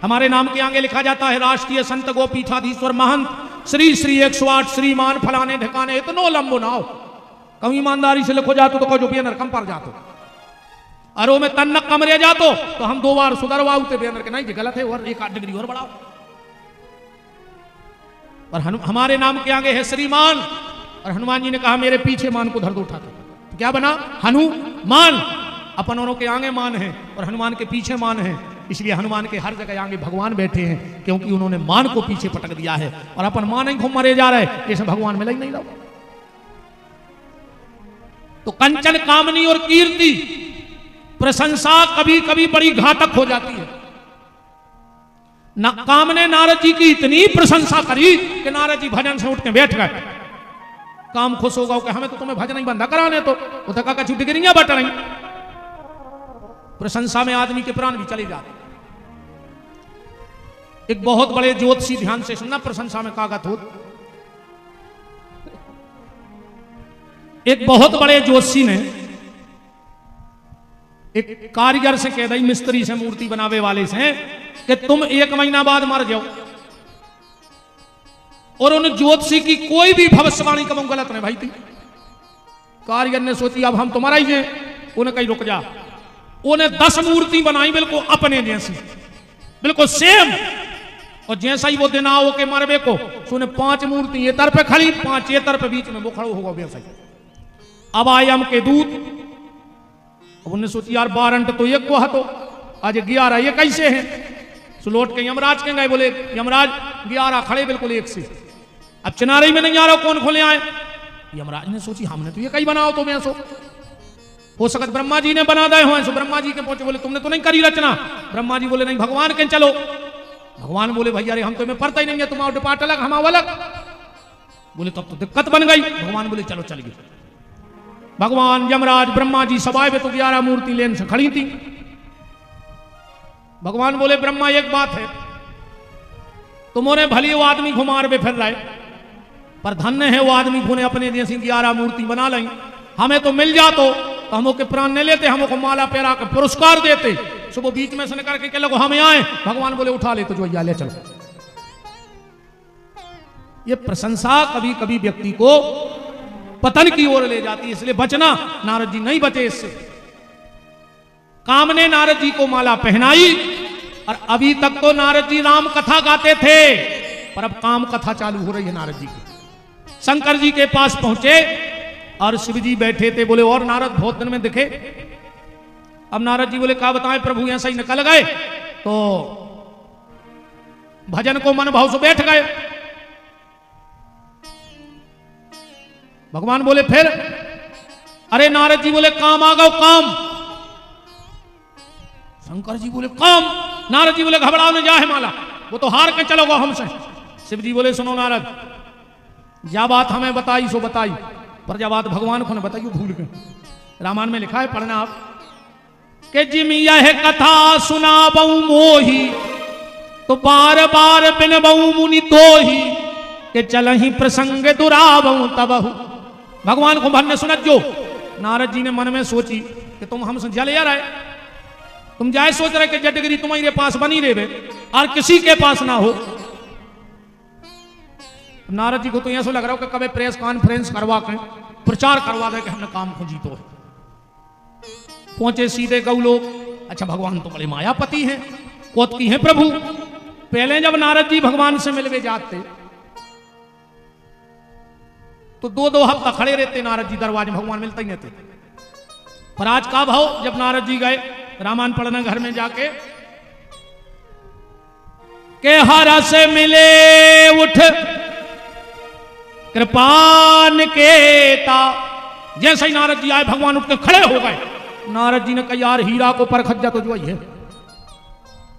हमारे नाम के आगे लिखा जाता है राष्ट्रीय संत गोपीठाधीश्वर महंत श्री श्री 108 श्रीमान फलाने ढकाने इतनो लंबो नाव। कभी ईमानदारी से लिखो जातो तो कहो जो बेनर कम पर जातो, अरो में तन्नक कम रह जातो तो हम 2 बार सुधरवाऊ ते बेनर के नहीं जी गलत है और 1 डिग्री और बढ़ाओ। और हमारे नाम के आगे है श्रीमान, और हनुमान जी ने कहा मेरे पीछे मान को धर दो उठा तो क्या बना हनुमान। अपनों के आगे मान है और हनुमान के पीछे मान है, इसलिए हनुमान के हर जगह आगे भगवान बैठे हैं, क्योंकि उन्होंने मान को पीछे पटक दिया है। और अपन मान ही घूम मरे जा रहे, जैसे भगवान मिला ही नहीं रहा। तो कंचन, कामनी और कीर्ति, प्रशंसा कभी कभी बड़ी घातक हो जाती है। काम ने नारद जी की इतनी प्रशंसा करी कि नारद जी भजन से उठ के बैठ गए। काम खुश होगा कि हमें तो तुम्हें भजन ही बंधा कराने, तो धक्का का छुट्टी गिरियां बट रही। प्रशंसा में आदमी के प्राण भी चले जाते। एक बहुत बड़े ज्योतिषी, ध्यान से सुनना, प्रशंसा में कागत हो। एक बहुत बड़े ज्योतिषी ने एक कारीगर से कह दी, मिस्त्री से, मूर्ति बनावे वाले से, कि तुम 1 महीना बाद मर जाओ। और उन ज्योतिषी की कोई भी भविष्यवाणी कब गलत नहीं भाई थी। कारीगर ने सोची अब हम तुम्हारा ही हैं, उन्हें कहीं रुक जा। उन्हें 10 मूर्ति बनाई बिल्कुल अपने जैसी, बिल्कुल सेम। और जैसा ही वो दिन आओ के मरबे को, सुने 5 मूर्ति ये तरफ पे खड़ी, 5 ये तरफ बीच में, वो खड़ो होगा वैसा ही। अब आए यम के दूत। अब उन्हें सोची यार 12 तो एक को हतो, आज 11 ये कैसे हैं। सो लौट के यमराज के गए, बोले यमराज 11 खड़े बिल्कुल एक से। अब चिनारी में नहीं आ रहा, कौन खोले आए। यमराज ने सोची हमने तो ये कहीं बनाओ, तो मैं हो सकत ब्रह्मा जी ने बना दे हो। सो ब्रह्मा जी के पहुंचे, बोले तुमने तो नहीं करी रचना। ब्रह्मा जी बोले नहीं, भगवान के चलो। भगवान बोले भैया अरे हम तुम्हें पढ़ता ही नहीं है, तुम्हारा डिपार्ट अलग हम अलग। बोले तब तो दिक्कत बन गई। भगवान बोले चलो चल गए। भगवान, यमराज, ब्रह्मा जी सब आए वे, तो 11 मूर्ति लेन से खड़ी थी। भगवान बोले ब्रह्मा एक बात है, तुमने भली वो आदमी घुमार पे फिर रहे, पर धन्य है वो आदमी घूने अपने जैसी 11 मूर्ति बना लें। हमें तो मिल जातो तो हम के प्राण नहीं लेते, हमको माला पेरा के पुरस्कार देते। सुबह बीच में से निकल के लगो हमें आए। भगवान बोले उठा ले तो जो ले चलो। ये प्रशंसा कभी कभी व्यक्ति को पतन की ओर ले जाती है, इसलिए बचना। नारद जी नहीं बचे इससे। काम ने नारद जी को माला पहनाई, और अभी तक तो नारद जी राम कथा गाते थे, पर अब काम कथा चालू हो रही है नारद जी की। शंकर जी के पास पहुंचे और शिव जी बैठे थे। बोले और नारद बहुत दिन में दिखे। अब नारद जी बोले क्या बताएं प्रभु, ऐसा ही निकल गए। तो भजन को मन भाव से बैठ गए। भगवान बोले फिर। अरे नारद जी बोले काम आ गओ काम। शंकर जी बोले काम। नारद जी बोले घबराओ न जा है माला, वो तो हार के चलोगा हमसे। शिव जी बोले सुनो नारद, जा बात हमें बताई सो बताई, पर जब बात भगवान को न बताई भूल गए। रामायण में लिखा है, पढ़ना आप, कि जिम यह कथा सुना बहु मोही, तो बार बार बिन बहु मुनि तो ही, कि चल ही प्रसंग दुराबहु तबहु। भगवान को भरने सुनत जो। नारद जी ने मन में सोची कि तुम हमसे जल आ रहे, तुम जाए सोच रहे कि जटगिरी तुम्हारे पास बनी रहे और किसी के पास ना हो। नारद जी को तो ऐसा लग रहा हो कि कभी प्रेस कॉन्फ्रेंस करवा के प्रचार करवा दे कि हमने काम को जीतो है। पहुंचे सीधे गौ लोग। अच्छा भगवान तो बड़े मायापति हैं, कोतकी हैं प्रभु। पहले जब नारद जी भगवान से मिलवे जाते तो 2-2 हफ्ता खड़े रहते नारद जी दरवाजे, भगवान मिलते ही नहीं थे। पर आज का भाव, जब नारद जी गए रामायण पढ़ना घर में जाके, के हरा से मिले उठ कृपान केता। जैसे ही नारद जी आए भगवान उठ के खड़े हो गए। नारद जी ने कहा यार हीरा को परखत जा तो जो है,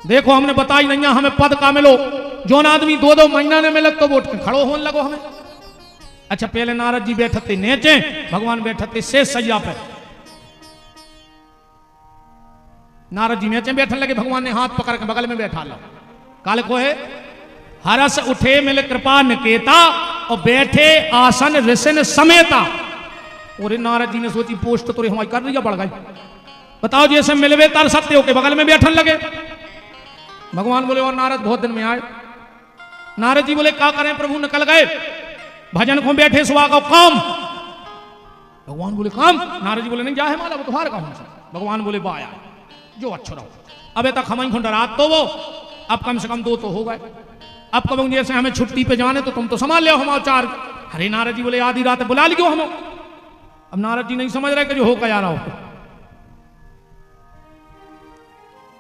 देखो हमने बताई नहीं हमें पद का मिलो। जो आदमी 2-2 महीना ने मिलत तो वो उठ के खड़ो होने लगो हमें। अच्छा पहले नारद जी बैठते नीचे, भगवान बैठते शेष सैया पे। नारद जी नीचे बैठने लगे, भगवान ने हाथ पकड़ के बगल में बैठा लो। काल को है हरस उठे मिल कृपा निकेता और बैठे आसन ऋषिन समेता। और नारद जी ने सोची पोस्ट तो हमारी कर रही है बढ़ गई। बताओ जैसे मिलवे तर सत्य के बगल में बैठन लगे। भगवान बोले और नारद बहुत दिन में आए। नारद जी बोले क्या करें प्रभु, निकल गए भजन को बैठे सुहा का काम। भगवान बोले काम? नारद जी बोले नहीं, जा है माला वो तुम्हारा काम। भगवान बोले बाया जो अच्छा रहो, अबे तक हम रात तो वो अब कम से कम 2 तो हो गए। अब कब जैसे हमें छुट्टी पे जाने तो तुम तो संभाल लियो हमारे 4। अरे नारद जी बोले आधी रात बुला लियो हम। अब नारद जी नहीं समझ रहे कि जो हो क्या रहा हो।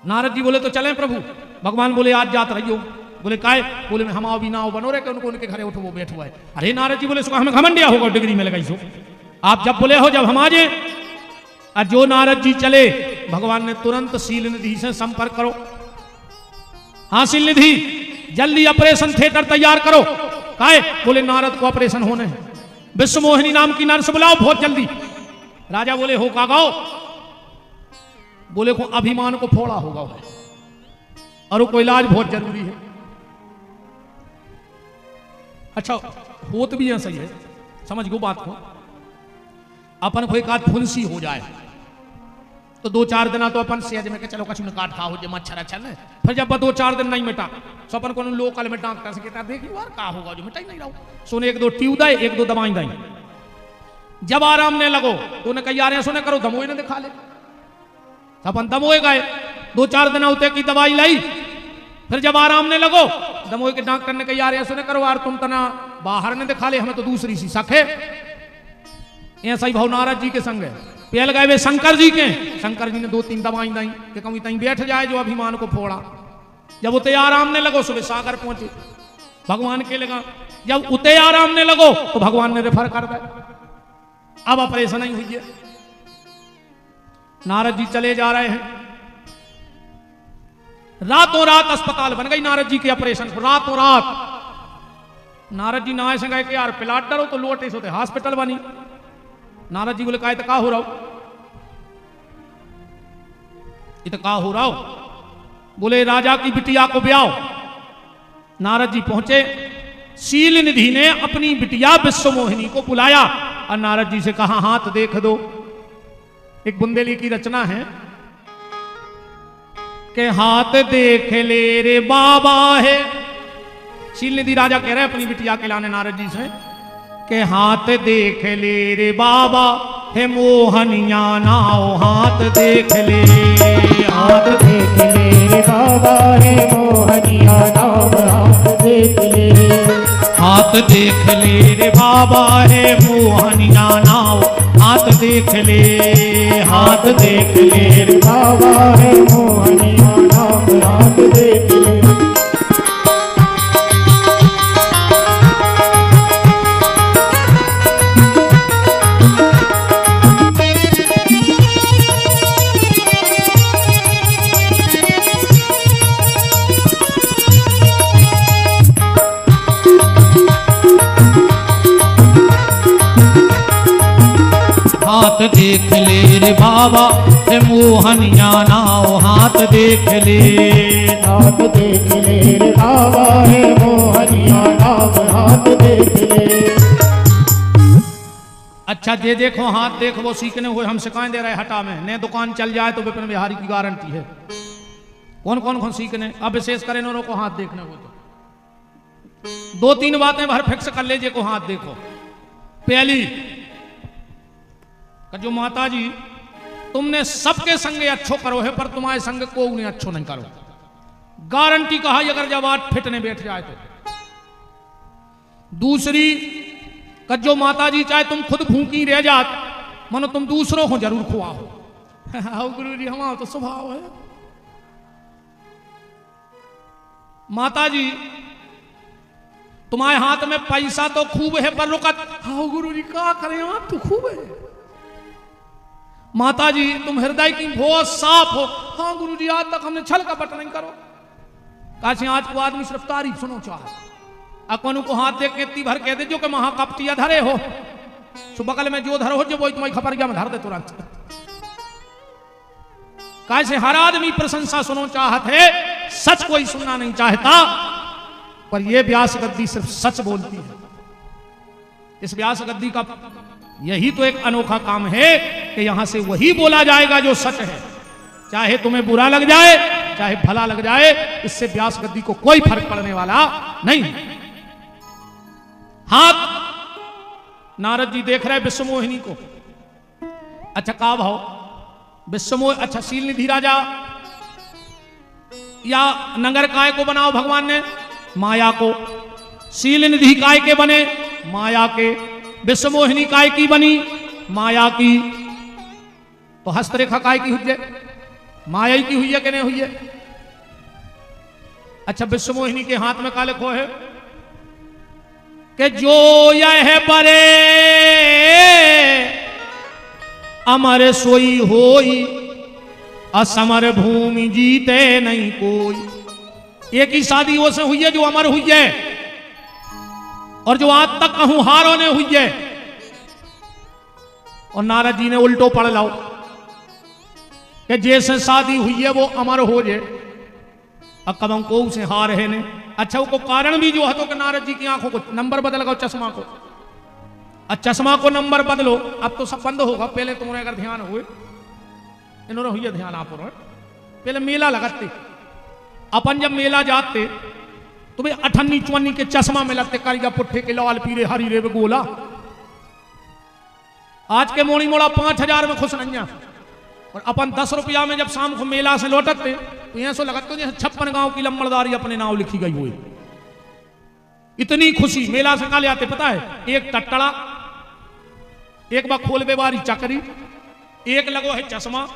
नारद जी बोले तो चलें प्रभु। भगवान बोले आज जात रहियो। बोले काय? बोले हम आओ भी ना हो बनो रे उनको उनके घरे उठो वो बैठो है। अरे नारद जी बोले हमें घमंडिया होगा डिग्री में लगाई सो, आप जब बोले हो जब हम आ जाए। और जो नारद जी चले भगवान ने तुरंत शील निधि से संपर्क करो। हाँ शील निधि जल्दी ऑपरेशन थिएटर तैयार करो। काय? बोले नारद को ऑपरेशन होने हैं, विश्व मोहिनी नाम की नर्स बुलाओ बहुत जल्दी। राजा बोले हो का गाओ? बोले को अभिमान को फोड़ा होगा और वो इलाज बहुत जरूरी है। अच्छा होत भी है, सही है, समझ गो बात को। अपन कोई काट फुंसी हो जाए तो 2-4 दिन तो अपन सेज में के चलो कछु न काट खा हो जे मच्छर अच्छा है। फिर जब 2-4 दिन नहीं मिटा तो अपन को लोकल में डॉक्टर से कहता देखिए यार का होगा जो मिटाई नहीं रहो। सोने 1-2 ट्यूब दे 1-2 दवाई दे। जब आराम ने लगो तो उन्हें कही आ रहे सोने करो दमोई ने दिखा ले। अपन दमोए गए 2-4 दिन होते की दवाई लाई। फिर जब आराम ने लगो दमोई के डॉक्टर ने कही आ रहे सुने करो यार तुम तना बाहर ने दिखा ले, हमें तो दूसरी सी शक है। ऐसा ही भाव नारद जी के संग है। पहल गए वे शंकर जी के। शंकर जी ने 2-3 दवाई दी कि कहीं तहीं बैठ जाए जो अभिमान को फोड़ा। जब उते आराम ने लगो सुबह सागर पहुंचे भगवान के लगा। जब उते आराम ने लगो तो भगवान ने रेफर कर दे। अब ऑपरेशन ही हुई है। नारद जी चले जा रहे हैं। रातों रात अस्पताल बन गई नारद जी के ऑपरेशन को। रातों रात नारद जी नहाए से गए कि यार पिलाट डरो तो लोटे सोते हॉस्पिटल बनी। नारद जी बोले का इतका हो रहा हो, इतका हो रहा हो। बोले राजा की बिटिया को ब्याओ। नारद जी पहुंचे। शील निधि ने अपनी बिटिया विश्व मोहिनी को बुलाया और नारद जी से कहा हाथ देख दो। एक बुंदेली की रचना है के हाथ देख ले रे बाबा है। शील निधि राजा कह रहे अपनी बिटिया के लाने नारद जी से के हाथ देख ले रे बाबा है मोहनिया नाओ। हाथ देख ले, हाथ देख ले रे बाबा है मोहनिया नाम। हाथ देख ले, हाथ देख ले रे बाबा है मोहनिया नाओ। हाथ देख ले, हाथ देख ले रे बाबा है मोहनिया नाम। हाथ देख ले। हाथ देख ले रे बाबा हे मोहनिया नाओ। हाथ देख ले, हाथ देख ले रे बाबा है मोहनिया नाम। हाथ देख ले। अच्छा जे देखो हाथ देखो वो सीखने हुए हम सिखाए दे रहे हटा में ने दुकान चल जाए तो विपिन बिहारी की गारंटी है। कौन कौन सीखने अब विशेष करें नोरों को हाथ देखने हो तो 2-3 बातें भर फिक्स कर लीजिए को हाथ देखो। पहली जो माता जी तुमने सबके संगे अच्छो करो है पर तुम्हारे संग को उन्हें अच्छो नहीं करो। गारंटी कहा अगर जब आज फिटने बैठ जाए तो। दूसरी जो माता जी चाहे तुम खुद भूखी रह जात मानो तुम दूसरों को जरूर खुआओ। गुरु जी हमारा तो स्वभाव है। माता जी तुम्हारे हाथ में पैसा तो खूब है पर रुकत। हाँ गुरु जी क्या करें आप तो खूब है। माता जी तुम हृदय की बहुत साफ हो। हाँ गुरु जी आज तक हमने छल कपट नहीं करो। काशी आज को आदमी सिर्फ तारीफ सुनो चाहे अकनु को हाथ देख के इतनी भर कह दे जो कि महाकपटिया धरे हो सो बगल में जो धर हो जो वो तुम्हारी खबर गया में धर दे तुरंत। कैसे हर आदमी प्रशंसा सुनो चाहत है, सच कोई सुनना नहीं चाहता। पर यह व्यास गद्दी सिर्फ सच बोलती है। इस व्यास गद्दी का यही तो एक अनोखा काम है कि यहां से वही बोला जाएगा जो सच है, चाहे तुम्हें बुरा लग जाए चाहे भला लग जाए, इससे व्यास गद्दी को कोई फर्क पड़ने वाला नहीं। हाथ नारद जी देख रहे विश्वमोहिनी को। अच्छा का भाव विश्वमोह, अच्छा शील निधि राजा या नगर काय को बनाओ भगवान ने? माया को। शील निधि काय के बने? माया के। विश्वमोहिनी काय की बनी? माया की। तो हस्तरेखा काय की हुई है? माया की हुई है कि नहीं हुई है? अच्छा विश्वमोहिनी के हाथ में का लिखो है कि जो यह बरे अमर सोई होई, असमर भूमि जीते नहीं कोई। एक ही शादी वो से हुई है जो अमर हुई है, और जो आज तक कहूं हारों ने हुई है। और नारद जी ने उल्टो पढ़ लाओ कि जैसे शादी हुई है वो अमर हो जाए, अब कब को उसे हार है ने। अच्छा वो को कारण भी जो है तो कि नारद जी की आंखों को नंबर बदल गया चश्मा को। अब चश्मा को नंबर बदलो, अब तो सब बंद होगा। पहले तुम्हारे अगर ध्यान हुए, इन्होंने हुई है ध्यान आप पहले मेला लगाते, अपन जब मेला जाते तो भाई 98-54 के चश्मा में लगते, कारिया पुट्ठे के लाल पीरे हरी रे गोला। आज के मोड़ी मोड़ा 5000 में खुश नहीं। और अपन 10 रुपया में जब शाम को मेला से लौटते तो यहां से लगता जैसे 56 गांव की लंबड़दारी अपने नाव लिखी गई हुई। इतनी खुशी मेला से काले आते पता है? एक टट्टड़ा, एक बार खोल बेवारी चकरी, एक लगो है चश्मा,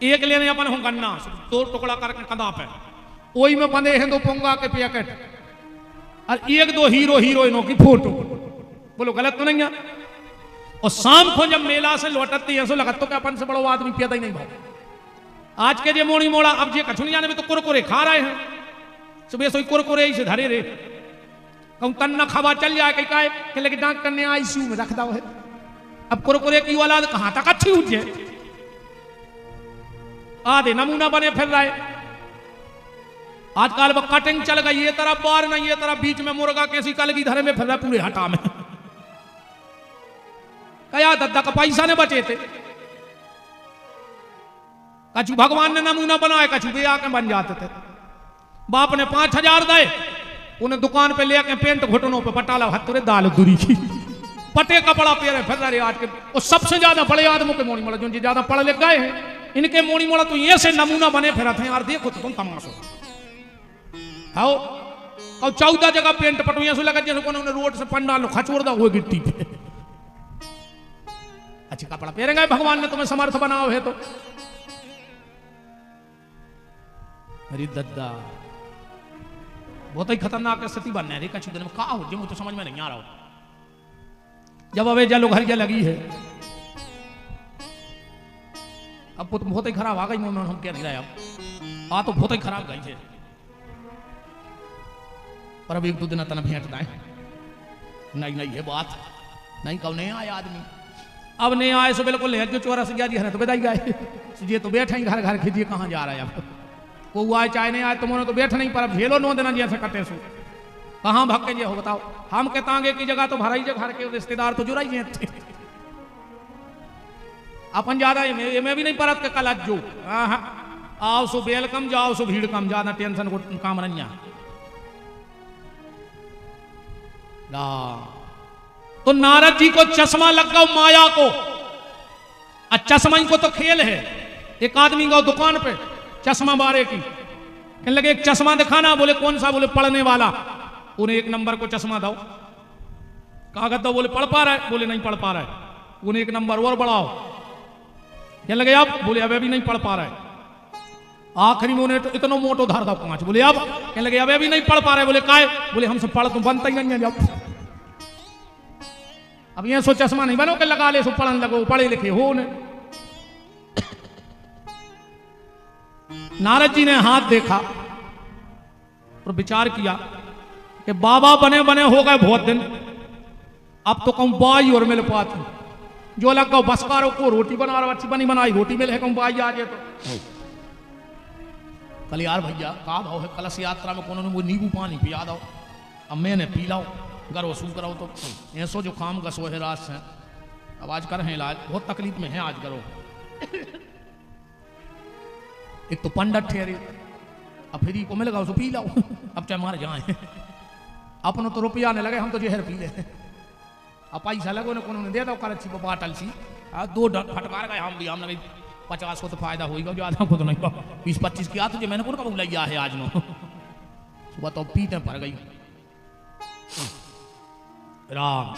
एक लेने अपन हो गन्ना 2 टुकड़ा करके कंधा पे, ओई में बंधे हैं 2 पोंगा के पैकेट, और 1-2 हीरो हीरोइनों की फोटो। बोलो गलत तो नहीं है? और शाम को जब मेला से लौटते ऐसा लगता तो अपन से बड़ो आदमी पैदा ही नहीं भाव। आज के जे मोड़ी मोड़ा अब जे कछुनी जाने में तो कुरकुरे खा रहे हैं, सुबह से कुरकुरे ही से धरे रे। कहूं तन न खावा चल जाए कहीं का कि लेकिन डॉक्टर ने आईसीयू में रख दो है। अब कुरकुरे की औलाद कहां तक अच्छी उठ जाए, आधे नमूना बने फिर रहा है। आजकल वो कटिंग चल गई, ये तरफ बार नहीं, ये तरफ बीच में मुर्गा कैसी कलगी धरे में फिर रहा पूरे हटा में। कया दद्दा का पैसा ने बचे थे, कछु भगवान ने नमूना बनाए, कछु भी आके बन जाते थे। बाप ने 5000 दे, उन्हें दुकान पे ले आके पेंट घुटनों पे पटाला हथुरे दाल दूरी की पटे कपड़ा पेरे फिर रहे। आज के और सबसे ज्यादा बड़े आदमों के मोड़ी मोड़ा जो ज्यादा पढ़ लिख गए हैं, इनके मोड़ी मोड़ा तो ये से नमूना बने फिर थे। यार देखो तो तुम तमाशो आओ। और 14 जगह पेंट पटो ऐसा लगा जैसे उन्होंने रोड से पंडाल खचोड़ दा हुए गिट्टी पे। अच्छा कपड़ा पहनेंगे भगवान ने तुम्हें समर्थ बनाओ है तो। अरे दद्दा बहुत ही खतरनाक स्थिति बनने है। कछु दिन में का हो जो मुझे समझ में नहीं आ रहा हो। जब अवे जलो घर लगी है, अब तो बहुत ही खराब आ गई। हम क्या नहीं रहे अब आ तो बहुत ही खराब गई है। पर अब 1-2 दिन तना भेंट दाए नहीं नहीं है बात नहीं। कब नहीं आया आदमी, अब नहीं आए सो बिल्कुल ले जो 84 गया है तो बधाई गए ये तो बैठे घर घर खींचिए कहाँ जा रहा है। अब को आए चाहे नहीं आए तुमने तो बैठ नहीं, पर अब झेलो नो देना जैसे कटे सो कहाँ भग के हो बताओ। हम के तांगे की जगह तो भराई घर के रिश्तेदार तो जुड़ाई हैं अपन ज्यादा मैं भी नहीं परत के कल जो आओ सो वेलकम, जाओ सो भीड़ कम, ज्यादा टेंशन को काम नहीं है। तो नारद जी को चश्मा लग गया माया को। चश्मा को तो खेल है। एक आदमी गया दुकान पे चश्मा बारे की, कहने लगे एक चश्मा दिखाना। बोले कौन सा? बोले पढ़ने वाला। उन्हें 1 नंबर को चश्मा दो। कागज दो। बोले पढ़ पा रहा है? बोले नहीं पढ़ पा रहा है। उन्हें 1 नंबर और बढ़ाओ। कहने लगे अब? बोले अब अभी नहीं पढ़ पा रहा है। आखिरी में उन्हें इतना मोटो धार था 5। बोले अब? कहने लगे अब अभी नहीं पढ़ पा रहे। बोले काय? बोले हमसे पढ़ तो बनता ही नहीं है। जब अब ये सो चश्मा नहीं बनो के लगा ले सो पढ़ने लगो, पढ़े लिखे हो ने। नारद जी ने हाथ देखा और विचार किया कि बाबा बने बने हो गए बहुत दिन, अब तो कहूं बाई और मिल पाती। जो लग गो बसकारों को रोटी बना रहा, अच्छी बनी बनाई रोटी मिले है कहूं बाई आ जाए तो। कल यार भैया का भाव है कलश यात्रा में कोनो ने वो नींबू पानी पिया दो। अब मैंने पी लाओ गरो सू कराओ तो ऐसो जो खाम गसो है रात से अब आज कर हैं इलाज बहुत तकलीफ में है आज करो। एक तो पंडित ठहरे अब फ्री को मिलेगा उसको पी लाओ अब चाहे मार जाए अपनों तो रुपया आने लगे हम तो जहर पी ले अब पैसा लगो ना उन्होंने दे दो कर अच्छी बाटल सी दो फटकार गए हम भी हम लगे 50 को तो फायदा होगा जो आधा को तो नहीं 20-25 की तुझे मैंने कौन लिया है आज नो सुबह तो पीते पड़ गई राम।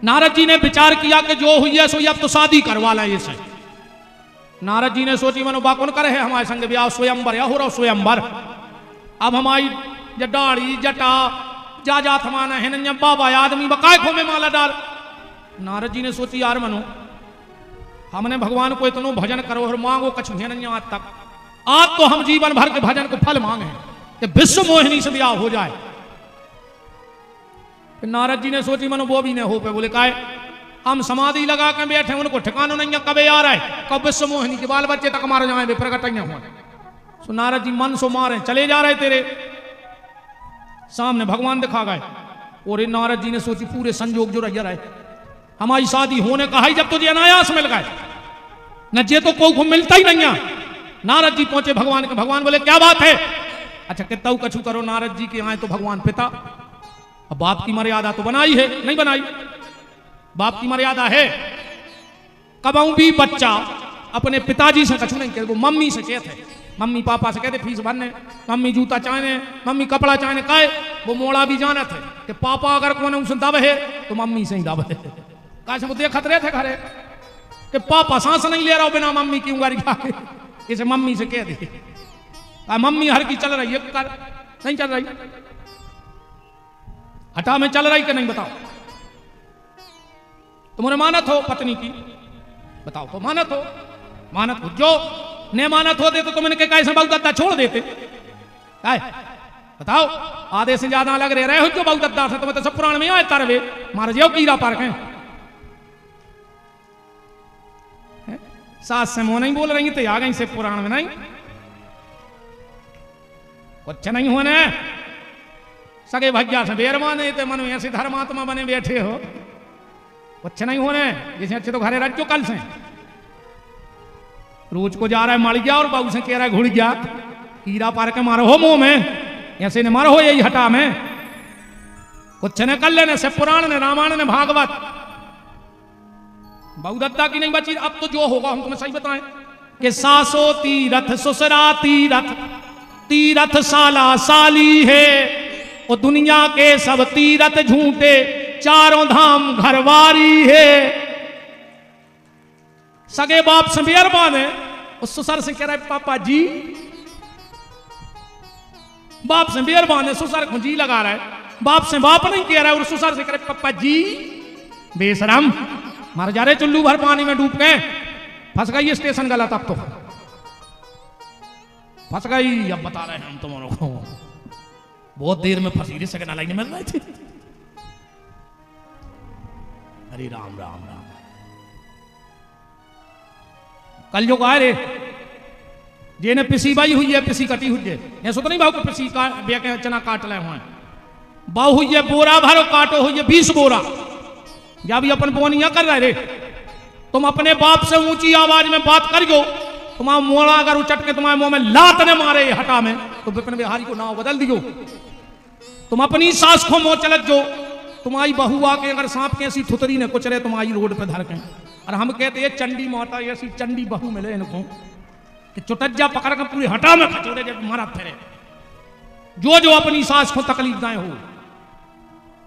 नारद जी ने विचार किया कि जो हुई है सो अब तो शादी करवा ला ये से। नारद जी ने सोची मनो बाकुन करे है हमारे संग ब्याह स्वयंवर या हो रहा स्वयंवर अब हमारी दाढ़ी जटा जा जात माना है न बाबा आदमी बकाय खो में माला डाल। नारद जी ने सोची यार मनो हमने भगवान को इतनो भजन करो और मांगो कछ है नहीं आज तक आज तो हम जीवन भर के भजन को फल मांगे कि विश्व मोहिनी से ब्याह हो जाए। नारद जी ने सोची मनो वो भी नहीं हो पे बोले काय हम समाधि लगा के बैठे उनको ठिकाना नहीं है कब आ रहा है कब विश्व मोहिनी के बाल बच्चे तक मारे जाए प्रकट नहीं हुआ। सो नारद जी मन सो मारे चले जा रहे तेरे सामने भगवान दिखा गए और नारद जी ने सोची पूरे संजोग जो रह रहे हमारी शादी होने का है जब तुझे अनायास मिल गए न जे तो को मिलता ही नहीं है। नारद जी पहुंचे भगवान के भगवान बोले क्या बात है अच्छा कितना कछु करो नारद जी के आए तो भगवान पिता अब बाप की मर्यादा तो बनाई है नहीं बनाई बाप की मर्यादा है कबाऊ भी बच्चा अपने पिताजी से कछु नहीं कहते वो मम्मी से कहते मम्मी पापा से कहते फीस भरने मम्मी जूता चाहने मम्मी कपड़ा चाहने कहे वो मोड़ा भी जाना थे कि पापा अगर कौन उसे दब है तो मम्मी से ही दब है कैसे वो देखत रहे थे घरे कि पापा सांस नहीं ले रहा हो बिना मम्मी की उंगारी खा के इसे मम्मी से कह दे मम्मी हर की चल रही है कर नहीं चल रही हटा में चल रही कि नहीं बताओ तुम्हारे मानत हो पत्नी की बताओ तो मानत हो जो ने मानत होते तो तुमने कैसे बहुदत्ता छोड़ देते बताओ आधे से ज्यादा लग रहे हो क्यों बहुदत्ता से तुम्हें तो सब पुराण में आए तरवे मार जाओ कीड़ा पार्क है सास से मुंह नहीं बोल रही तो आ गई से पुराण में नहीं कुछ नहीं होने सगे भज्ञा से बेर माने तो मन में ऐसे धर्मात्मा बने बैठे हो कुछ नहीं होने जैसे अच्छे तो घरे रखो कल से रोज को जा रहा है मर गया और बाबू से कह रहा है घुड़ गया कीड़ा पार के मारो हो मुंह में ऐसे ने मारो हो यही हटा में कुछ न कर लेने से पुराण ने रामायण ने भागवत बहुदत्ता की नहीं बची अब तो जो होगा हम तुम्हें सही बताएं कि सासो तीरथ ससुरा तीरथ तीरथ साला साली है और दुनिया के सब तीरथ झूठे चारों धाम घरवारी है। सगे बाप से बेरबान है उस ससुर से कह रहा है पापा जी बाप से बेरबान है ससुर को जी लगा रहा है बाप से बाप नहीं कह रहा है और ससुर से कह रहा है पापा जी बेशरम मर जा रहे चुल्लू भर पानी में डूब गए फंस गई स्टेशन गलत अब तो फंस गई अब बता रहे हैं हम तुम्हारों को बहुत देर में फंसी रही सेकंड लाइन मिल रही थी। अरे राम राम राम कल जो कहा रे जेने पिसी बाई हुई है पिसी कटी हुई है ऐसा तो नहीं भाव को पिसी का चना काट ले हुए बाऊ हुई है बोरा भरो काटो हुई है 20 बोरा या भी अपन बोनिया कर रहे रे तुम अपने बाप से ऊंची आवाज में बात करियो तुम्हारा मोड़ा अगर उचट के तुम्हारे मुंह में लात ने मारे हटा में तो विपिन बिहारी को नाव बदल दियो। तुम अपनी सास को मोह चलत जो तुम्हारी बहू आके अगर सांप के ऐसी थुतरी ने कुचरे तुम्हारी रोड पे धर के और हम कहते ये चंडी माता ऐसी चंडी बहू मिले इनको कि चुटज्जा पकड़ के पूरी हटा में खचोड़े जब मारा फिरे जो जो अपनी सास को तकलीफ दाए हो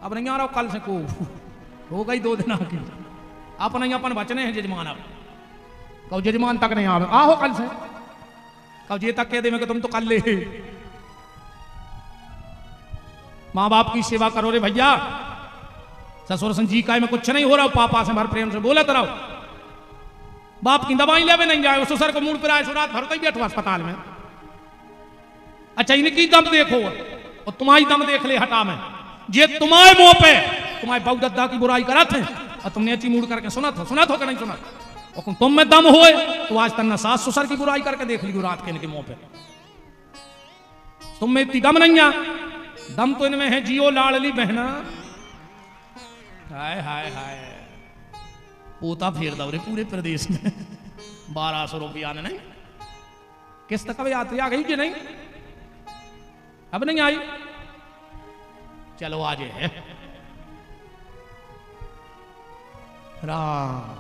अब नहीं आ रहा कल से को हो गई 2 दिन की आप नहीं अपन बचने हैं जजमान अब कहो जजमान तक नहीं आवे आहो कल से कहो जे तक कह दे कि तुम तो कल ले माँ बाप की सेवा करो रे भैया ससुर संजी का में कुछ नहीं हो रहा पापा से भर प्रेम से बोले तो रहो बाप की दवाई लेवे नहीं जाए ससुर को मूड पर आए रात भर तो ही बैठो अस्पताल में अच्छा इनकी दम देखो और तुम्हारी दम देख ले हटा में जे तुम्हारे मुंह पे तुम्हारे बहुदत्ता की बुराई करा थे और तुमने अच्छी मूड करके सुना था कि नहीं सुना और तुम में दम होए तो आज तन्ना सास ससुर की बुराई करके देख लियो रात के इनके मुंह पे तुम में इतनी दम नहीं आ, दम तो इनमें है जियो लाडली बहना। हाय हाय हाय, पोता फेर दो रे पूरे प्रदेश में 1200 रुपया ने नहीं। किस्त कब यात्री आ गई कि नहीं? अब नहीं आई, चलो आज है राम।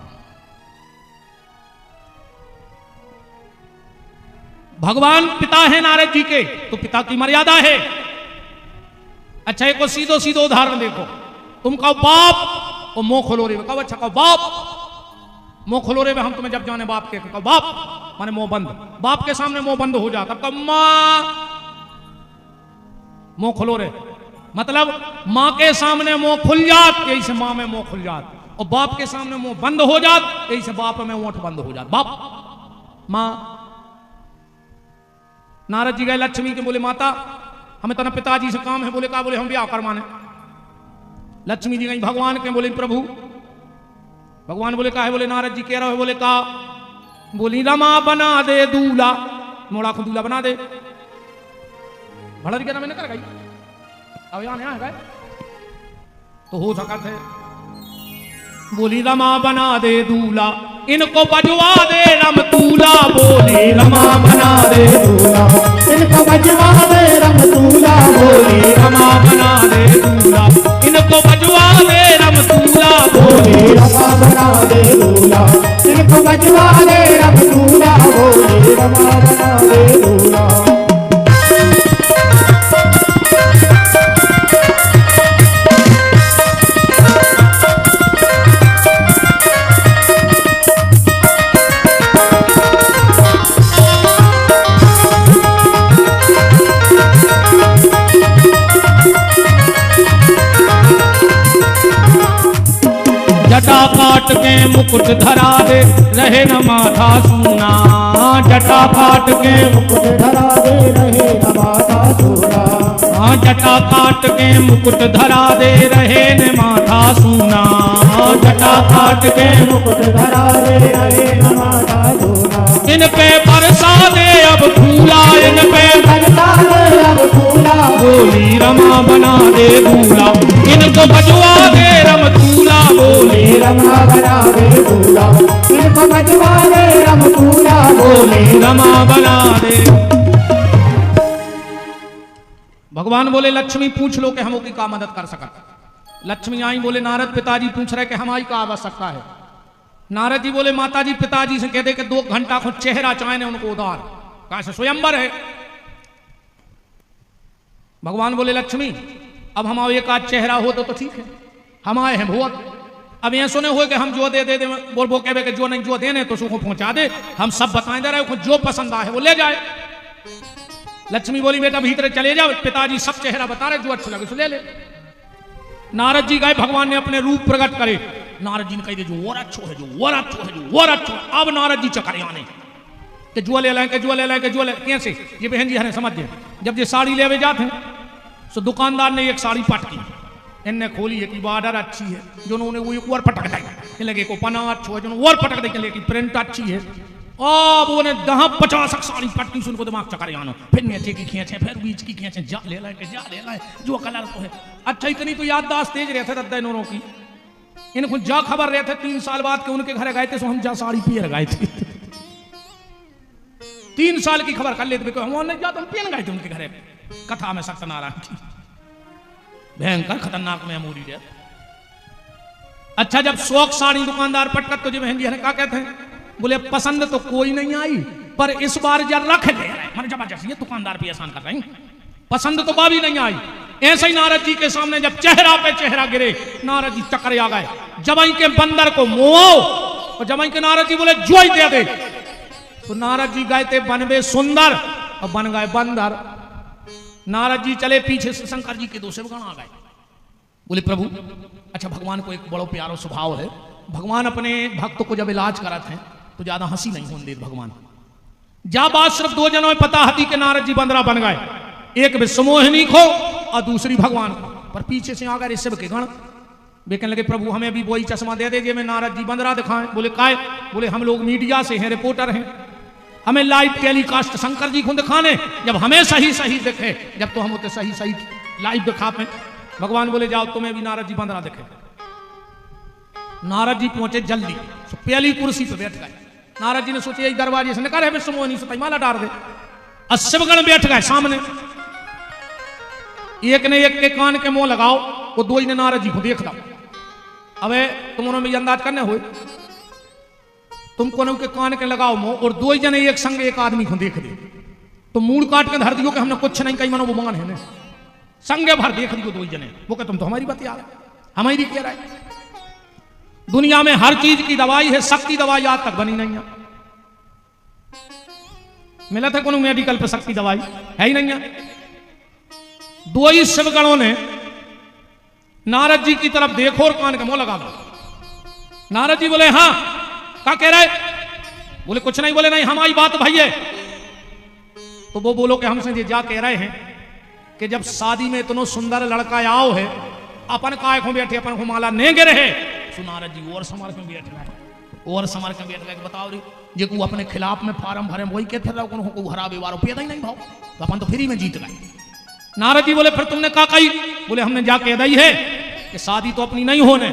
भगवान पिता है नारद जी के, तो पिता की मर्यादा है। अच्छा एक सीधो सीधो उदाहरण देखो, तुम कहो बाप और मुंह खोलो रे, कहो अच्छा कहो बाप, मुंह खोलो रे, हम तुम्हें जब जाने बाप के कहो बाप माने मुंह बंद, बाप के सामने मुंह बंद हो जाता, कब मां मुंह खोलो रे, मतलब मां के सामने मुंह खुल जात, यही से मां में मुंह खुल जात, और बाप के सामने मुंह बंद हो जात, यही से बाप में ओंठ बंद हो जात। बाप मां। नारद जी गए लक्ष्मी के, बोले माता हमें तना पिताजी से काम है, बोले का, बोले हम ब्याह करवाने। लक्ष्मी जी गई भगवान के, बोले प्रभु, भगवान बोले का है, बोले नारद जी कह रहे हो, बोले का, बोली रमा बना दे दूल्हा, मोड़ा को दूल्हा बना दे। भड़र के नाम कर गई, अब यहाँ गए तो हो सका थे, बोली रमा बना दे दूल्हा, इनको बजवा दे रमतूला, बोली रमा बना दे दूल्हा, इनको बजवा दे रमतूला, बोली रमा बना दे दूल्हा, इनको बजवा दे रमतूला, बोली रमा बना दे दूल्हा, इनको बजवा दे रमतूला, बोली रमा बना दे दूल्हा। जटा काट के मुकुट धरा दे, रहे न माथा सूना, जटा काट के मुकुट धरा दे, रहे न माथा सूना, हाँ जटा काट के मुकुट धरा दे, रहे न माथा सूना, जटा काट के मुकुट धरा दे, रहे न माथा सूना, इन पे बरसा दे अब फूला, इन पे बरसा दे अब फूला, बोली रमा बना दे दूल्हा, इनको बजवा दे रमतूला, बोली रमा बना दे दूल्हा, इनको बजवा दे रमतूला, बोली रमा बना दे। भगवान बोले लक्ष्मी पूछ लो कि हम की का मदद कर सका। लक्ष्मी आई, बोले नारद पिताजी पूछ रहे कि हमारी का आवश्यकता है। नारद जी बोले माता जी पिताजी से कह दे कि 2 घंटा को चेहरा चाहे उनको उधार, कहा से स्वयंवर है। भगवान बोले लक्ष्मी अब हम एक आध चेहरा हो तो ठीक है, हम आए हैं बहुत, अब ये सुने हुए कि हम जो दे दे बोल वो कहे कि जो नहीं जो देने तो उसको पहुंचा दे, हम सब बताएं दे रहे जो पसंद आए वो ले जाए। लक्ष्मी बोली बेटा भीतर चले जाओ, पिताजी सब चेहरा बता रहे, जो अच्छा लगे सो ले ले। नारद जी गए, भगवान ने अपने रूप प्रकट करे, नारद जी ने कही दे जो और अच्छो है, जो और अच्छो है, जो और अच्छो है। अब नारद जी चकरे आने कि जो ले लाए, के जो ले लाए, के जो ले, कैसे ये बहन जी हमें समझ जब ये साड़ी ले जाते हैं तो दुकानदार ने एक साड़ी पट की, इनने खोली है कि बॉर्डर अच्छी है, जो उन्होंने वो एक और पटक दी, लगे को पना अच्छो है, जो और पटक दे कि प्रिंट अच्छी है, अब उन्हें 10-50 साड़ी पटनी सुन को दिमाग चकरे आनो, फिर नीचे की खींचे, फिर बीच की खींचे, जा ले लाए जो कलर तो है अच्छा। इतनी तो याददाश्त तेज रहते दद्दा इन्होंने की, इनको जा खबर रहे थे 3 साल बाद के उनके घर गए थे, सो हम जा साड़ी पियर गए थे 3 साल की खबर कर लेते, हम नहीं जाते, हम पियन गए थे उनके घर, कथा में सत्यनारायण की भयंकर खतरनाक मेमोरी है। अच्छा जब शौक साड़ी दुकानदार पटकत तो जी बहन जी क्या कहते हैं, बोले पसंद तो कोई नहीं आई, पर इस बार जब रख ले मैंने जबरदस्त ये दुकानदार पे एहसान कर रहे हैं, पसंद तो बाबी नहीं आई। ऐसे ही नारद जी के सामने जब चेहरा पे चेहरा गिरे, नारद जी चक्कर आ गए, जबई के बंदर को मोओ, और जबई के नारद जी बोले जो ही दे दे, तो नारद जी गए थे बनवे सुंदर और बन गए बंदर। नारद जी चले, पीछे से शंकर जी के 2 सेवकगण आ गए, बोले प्रभु अच्छा भगवान को एक बड़ो प्यारो स्वभाव है, भगवान अपने भक्त को जब इलाज कराते हैं तो ज्यादा हंसी नहीं होने देते भगवान। जा बात सिर्फ 2 जनों में पता हती के नारद जी बंदरा बन गए, एक विश्वमोहिनी को और दूसरी भगवान को, पर पीछे से आ गए ऋषभ के गण, वे कहने लगे प्रभु हमें भी वही चश्मा दे दे, मैं नारद जी बंदरा दिखाएं। बोले काय? बोले हम लोग मीडिया से हैं, रिपोर्टर हैं, हमें लाइव टेलीकास्ट शंकर जी को दिखाने, जब हमें सही सही दिखे, जब तो हम होते सही सही लाइव दिखा पे। भगवान बोले जाओ तुम्हें भी नारद जी 15 दिखे। नारद जी पहुंचे जल्दी, तो पहली कुर्सी पे बैठ गए। नारद जी ने सोचे यही दरवाजे से निकाले विश्व मोहिनी से माला डाल दे। शिवगण बैठ गए सामने, एक ने एक के कान के मुंह लगाओ, वो दो ही ने नारद जी को देख दो। अबे तुम उन्होंने भी अंदाज करने हुए, तुम कोनों के कान के लगाओ मुंह, और दो ही जने एक संग एक आदमी को देख दे, तो मूड काट के धर दियो कि हमने कुछ नहीं कही, मनो वो मान है ने संगे भर देख दियो दो ही जने, वो कह तुम तो हमारी बात यार हमारी कह रहा है। दुनिया में हर चीज की दवाई है, शक्ति दवाई आज तक बनी नहीं है। मिला था कोनो मेडिकल पे शक्ति दवाई है ही नहीं है। दो ही शिवगणों ने नारद जी की तरफ देखो और कान के मुंह लगा दो। नारद जी बोले हाँ, क्या कह रहे? बोले कुछ नहीं। बोले नहीं, हमारी बात भाई है। तो वो बोलो कि हमसे ये जा कह रहे हैं कि जब शादी में इतना सुंदर लड़का आओ है, अपन काय को बैठे, अपन को माला नहीं गिरे है। सो नारद जी और समर के बैठ गए, और समर के बैठ गए। बताओ रे, जे को अपने खिलाफ में फार्म भरे वही कहते रहो को हरा व्यवहार पैदा ही नहीं भाव, तो अपन तो फ्री में जीत गए। नारद जी बोले फिर तुमने क्या कही? बोले हमने जा कह दी है कि शादी तो अपनी नहीं होने,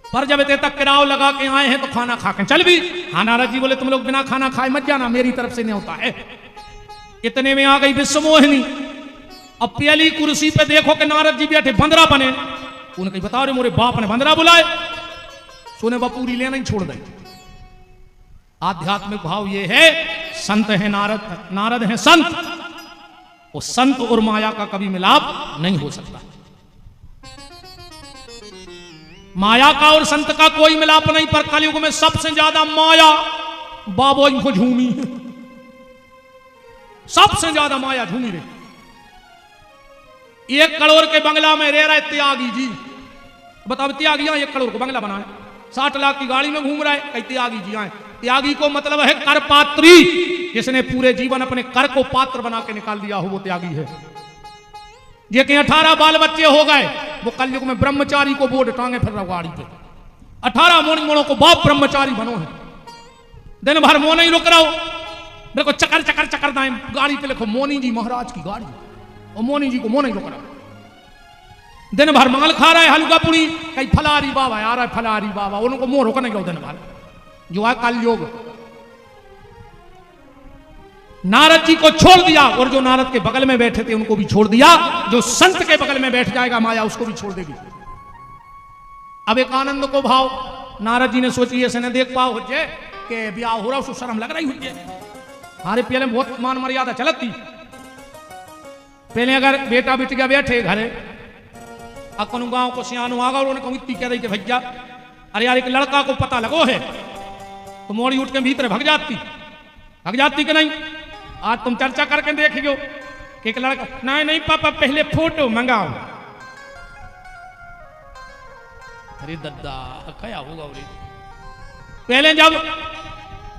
पर जब इतने तक किराओ लगा के आए हैं तो खाना खा के चल भी। हाँ नारद जी बोले तुम लोग बिना खाना खाए मत जाना, मेरी तरफ से नहीं होता है। इतने में आ गई विश्व मोहिनी। अब पहली कुर्सी पे देखो कि नारद जी बैठे, बंदरा बने। उन्हें बताओ रे मोरे बाप ने बंदरा बुलाए। सोने बपूरी लेना ही छोड़ दे। आध्यात्मिक भाव ये है, संत है नारद, नारद है संत, और संत और माया का कभी मिलाप नहीं हो सकता। माया का और संत का कोई मिलाप नहीं, पर कलयुग में सबसे ज्यादा माया बाबो इनको झूमी है, सबसे ज्यादा माया झूमी रही। 1 करोड़ के बंगला में रह रहे त्यागी जी। बताओ त्यागी 1 करोड़ का बंगला बनाए, 60 लाख की गाड़ी में घूम रहा है, कई त्यागी जी आए। त्यागी को मतलब है कर पात्री, जिसने पूरे जीवन अपने कर को पात्र बना के निकाल दिया हो, वो त्यागी है। ये कि 18 बाल बच्चे हो गए, वो कलयुग में ब्रह्मचारी को बोर्ड टांगे फिर रहा गाड़ी पे। 18 मोड़ों को बाप ब्रह्मचारी बनो है, दिन भर मोन ही रुक रहा हो। देखो चकर चकर चकर दाएं गाड़ी पे लिखो मोनी जी महाराज की गाड़ी, और मोनी जी को मोन ही रुक रहा। दिन भर माल खा रहा है, हलवा पुड़ी, कहीं फलारी बाबा आ रहा है, फलारी बाबा, उनको मोह रोकने का दिन भर जो है कलयुग। नारद जी को छोड़ दिया, और जो नारद के बगल में बैठे थे उनको भी छोड़ दिया। जो संत के बगल में बैठ जाएगा माया उसको भी छोड़ देगी। अब एक आनंद को भाव नारद जी ने सोची ऐसे न देख पाओ हो जाए कि ब्याह हो रहा, उसको शर्म लग रही हो जाए। हमारे पहले बहुत मान मर्यादा चलती। पहले अगर बेटा बिटिया बैठे घरे, अपन गांव को सियानो आगा, उन्होंने कहूँ इतनी कह रही कि भैया अरे यार एक लड़का को पता लगो है, तो मोड़ी उठ के भीतर भग जाती कि नहीं। आज तुम चर्चा करके देखियो कि एक लड़का, नहीं नहीं पापा पहले फोटो मंगाओ। अरे दद्दा क्या होगा। पहले जब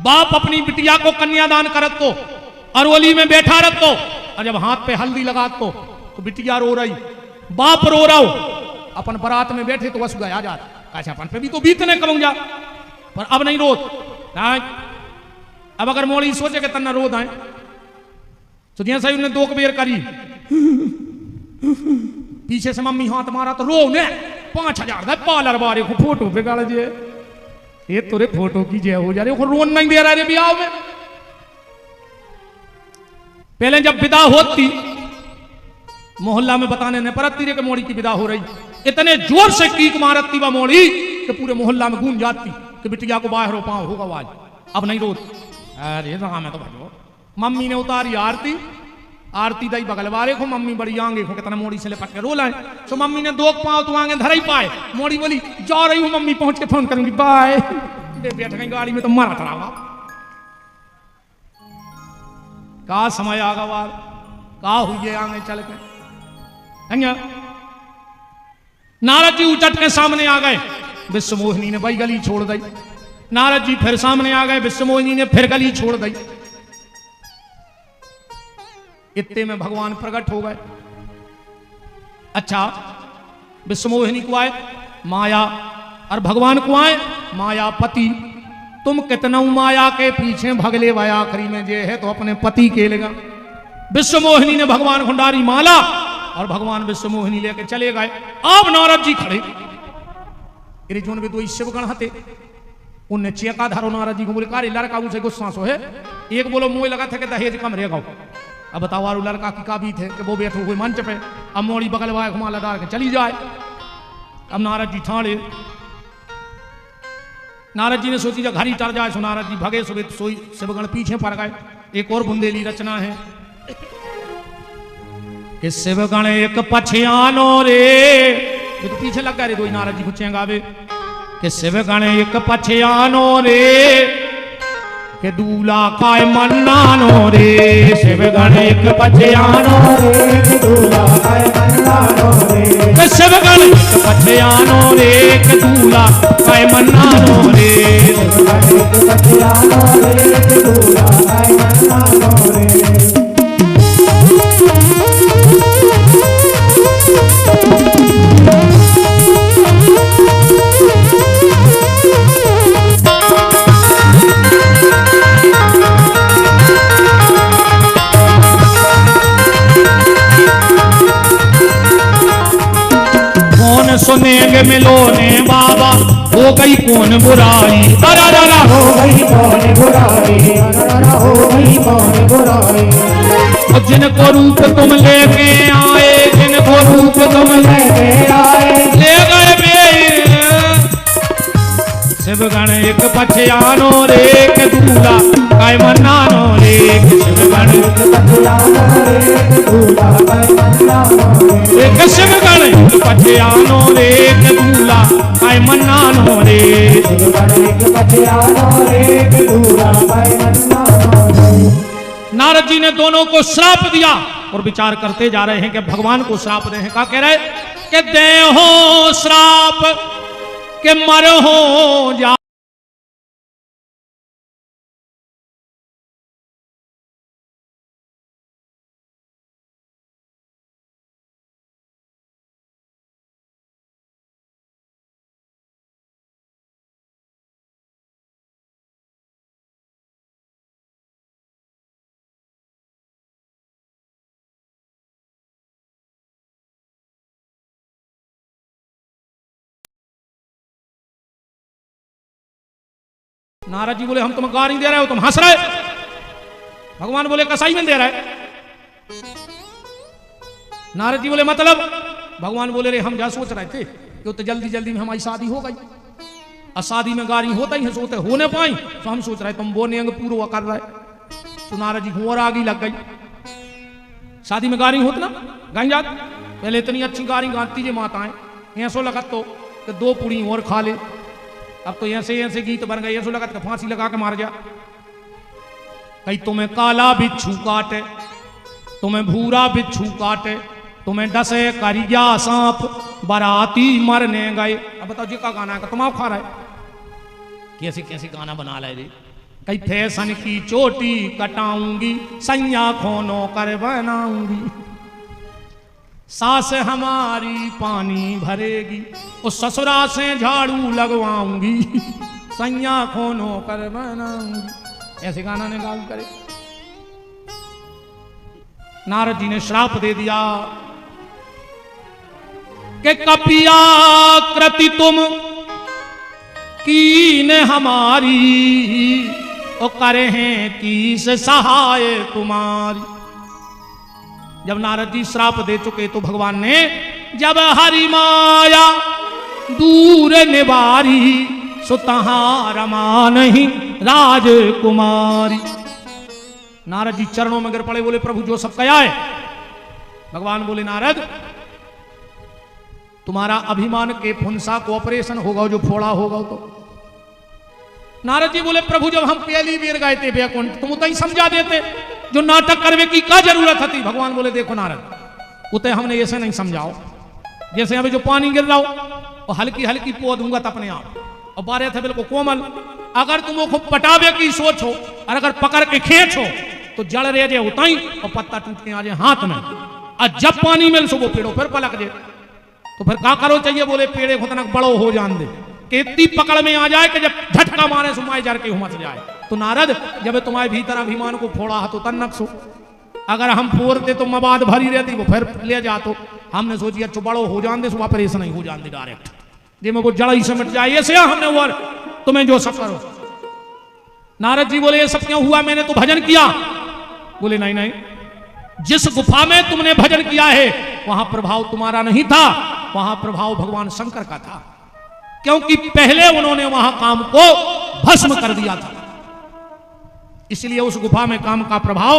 बाप अपनी बिटिया को कन्यादान करत तो अरवली में बैठा रख तो, और जब हाथ पे हल्दी लगा तो बिटिया रो रही, बाप रो रहा हो। अपन बारात में बैठे तो बस गया जा, कैसे अपन पे भी तो बीतने करूंगा, पर अब नहीं रोत। अब अगर मोड़ी सोचे कि तन्ना रोद आए तो जैसा ही उन्हें 2 बेर करी, पीछे से मम्मी हाथ मारा तो रो ने 5000 पार्लर बारे को फोटो बिगाड़ दिए। ये तो रे फोटो की जय हो जा रही, रोन नहीं दे रहा रे ब्याह में। पहले जब विदा होती मोहल्ला में बताने ने परती रे के मोड़ी की विदा हो रही, इतने जोर से कीक मारती वह मोड़ी कि पूरे मोहल्ला में गूंज जाती कि बिटिया को बाहर हो पाओ होगा आवाज। अब नहीं रोती। अरे रहा मैं तो भाई मम्मी ने उतारी आरती, आरती दई बगल वाले को, मम्मी बड़ी आंगे को कितना मोड़ी से लिपट के रो लाए। तो मम्मी ने 2 पांव तो आगे धर ही पाए। मोड़ी बोली जा रही हूँ मम्मी, पहुंच के फोन करूंगी, बाय। बैठ गई गाड़ी में तो मारा खड़ा। का समय आगा वाल का हुई आगे चल के। नारद जी उचट के सामने आ गए, विश्व मोहिनी ने वही गली छोड़ दी। नारद जी फिर सामने आ गए, विश्व मोहिनी ने फिर गली छोड़ दी। इतने में भगवान प्रकट हो गए। अच्छा, विश्व मोहिनी को आए माया, और भगवान को आए मायापति। तुम कितना माया के पीछे भगले भाई, आखिरी में जे है तो अपने पति के लेगा। विश्व मोहिनी ने भगवान भंडारी माला और भगवान विश्व मोहिनी लेके चले गए। अब नारद जी खड़े, अरे जोन भी दो शिवगण हते, उनने चेका धारो नारद जी को, बोले का रे लड़का उनसे गुस्सा सो है। एक बोलो मुँह लगा था कि दहेज कम रहेगा। अब बताओ वारू लड़का की काबी थे कि वो बैठो कोई मंच पे, अब मोड़ी बगल वाय घुमा डाल के चली जाए। अब नारद जी ठाणे, नारद जी ने सोची जब घड़ी टर जाए, सो नारद जी भगे सुबह सोई शिवगण पीछे पड़ गए। एक और बुंदेली रचना है कि शिवगण एक पछियानो रे, ये तो पीछे लग गए रे, दो नारद जी कुछ गावे कि शिवगण एक पछियानो रे के दूला काय मन्नानो रे। शिवगण एक पछियानो रे के दूला काय मन्नानो रे, के शिवगण एक पछियानो रे के दूला काय मन्नानो रे। शिवगण एक पछियानो रे के दूला काय मन्नानो रे। सुनेंगे मिलो ने बाबा, हो गई कौन बुराई, अरा हो गई कौन बुराई, अरा हो गई कौन बुराई। जिनको रूप तुम लेके आए, जिनको रूप तुम लेके आए, ले गए बेर। शिवगण एक पछियानो रे के दूला काय मन्नानो रे। शिवगण एक पछियानो रे के दूला काय मन्नानो रे। एक शिवगण एक पछियानो रे के दूला काय मन्नानो रे। शिवगण एक पछियानो रे के दूला काय मन्नानो रे। नारद जी ने दोनों को श्राप दिया और विचार करते जा रहे हैं कि भगवान को श्राप दे हैं। क्या कह रहे कि दे हो श्राप के मर हो जा। नारद जी बोले हम तुम्हें गाली दे रहे हो, तुम हंस रहे। भगवान बोले कसाई में दे रहे। नारद जी बोले मतलब। भगवान बोले रे हम क्या सोच रहे थे कि तो जल्दी जल्दी में हमारी शादी हो गई, और शादी में गाड़ी होता ही है, सोते होने पाई तो हम सोच रहे तुम बोने अंग पूरा कर रहे। तो नारद जी को और आगे लग गई। शादी में गाड़ी होती ना गाई जात, पहले इतनी अच्छी गाड़ी गाती जे माताएं, ऐसो लगत तो कि दो पुड़ी और खा ले। अब तो ऐसे ऐसे गीत बन गए, ऐसा लगा कि फांसी लगा के मार जा। कहीं तुम्हें काला बिच्छू काटे, तुम्हें भूरा बिच्छू काटे, तुम्हें डसे करिया सांप, बाराती मरने गए। अब बताओ जी का गाना है, तुम खा रहे कैसी कैसी गाना बना ले रे। कहीं फैशन की चोटी कटाऊंगी, सैया खोनो कर बनाऊंगी, सास हमारी पानी भरेगी, उस ससुरा से झाड़ू लगवाऊंगी, सैया खोनो कर बनाऊंगी। ऐसे गाना ने गाल करे। नारद जी ने श्राप दे दिया कि कपिया कृति तुम कीन हमारी, ओ करे हैं किस सहाय तुम्हारी। जब नारद जी श्राप दे चुके तो भगवान ने जब हरि माया दूर निवारी, सो तहां रमा नहीं राजकुमारी। नारद जी चरणों में गिर पड़े, बोले प्रभु जो सब कया है। भगवान बोले नारद तुम्हारा अभिमान के फुंसा को ऑपरेशन होगा, जो फोड़ा होगा तो। नारद जी बोले प्रभु जब हम पहली बेर गए थे बैकुंठ, तुम उतना ही समझा देते, जो नाटक करने की क्या जरूरत थी। भगवान बोले देखो नारद उतने हमने ऐसे नहीं समझाओ, जैसे अभी जो पानी गिर रहा हो और हल्की हल्की पो दूंगा तो अपने आप, और बारे थे बिल्कुल कोमल। अगर तुम वो पटावे की सोच हो और अगर पकड़ के खींचो तो जड़ रह जाए उतना ही, और पत्ता टूट के आ जाए हाथ में, और जब पानी मिल सो वो पेड़ों फिर पलक जाए। तो फिर क्या करो चाहिए, बोले पेड़े खुद बड़ो हो जान दे, कि इतनी पकड़ में आ जाए कि जब झटका मारे सुमाए जर के मच जाए। तो नारद जब तुम्हारे भीतर अभिमान को फोड़ा तो तन्नक सो, अगर हम फोड़ते तो मवाद भरी रहती, वो फिर ले जा। तो हमने सोची अच्छा बड़ो हो जान दे, ऑपरेशन ही हो जान दे डायरेक्ट, जिसमें वो जड़ ही से मिट जाए। ऐसे हमने वो तुम्हें जो सब करो। नारद जी बोले ये सब क्यों हुआ, मैंने तो भजन किया। बोले नहीं नहीं, जिस गुफा में तुमने भजन किया है वहां प्रभाव तुम्हारा नहीं था, वहां प्रभाव भगवान शंकर का था, क्योंकि पहले उन्होंने वहां काम को भस्म कर दिया था। इसलिए उस गुफा में काम का प्रभाव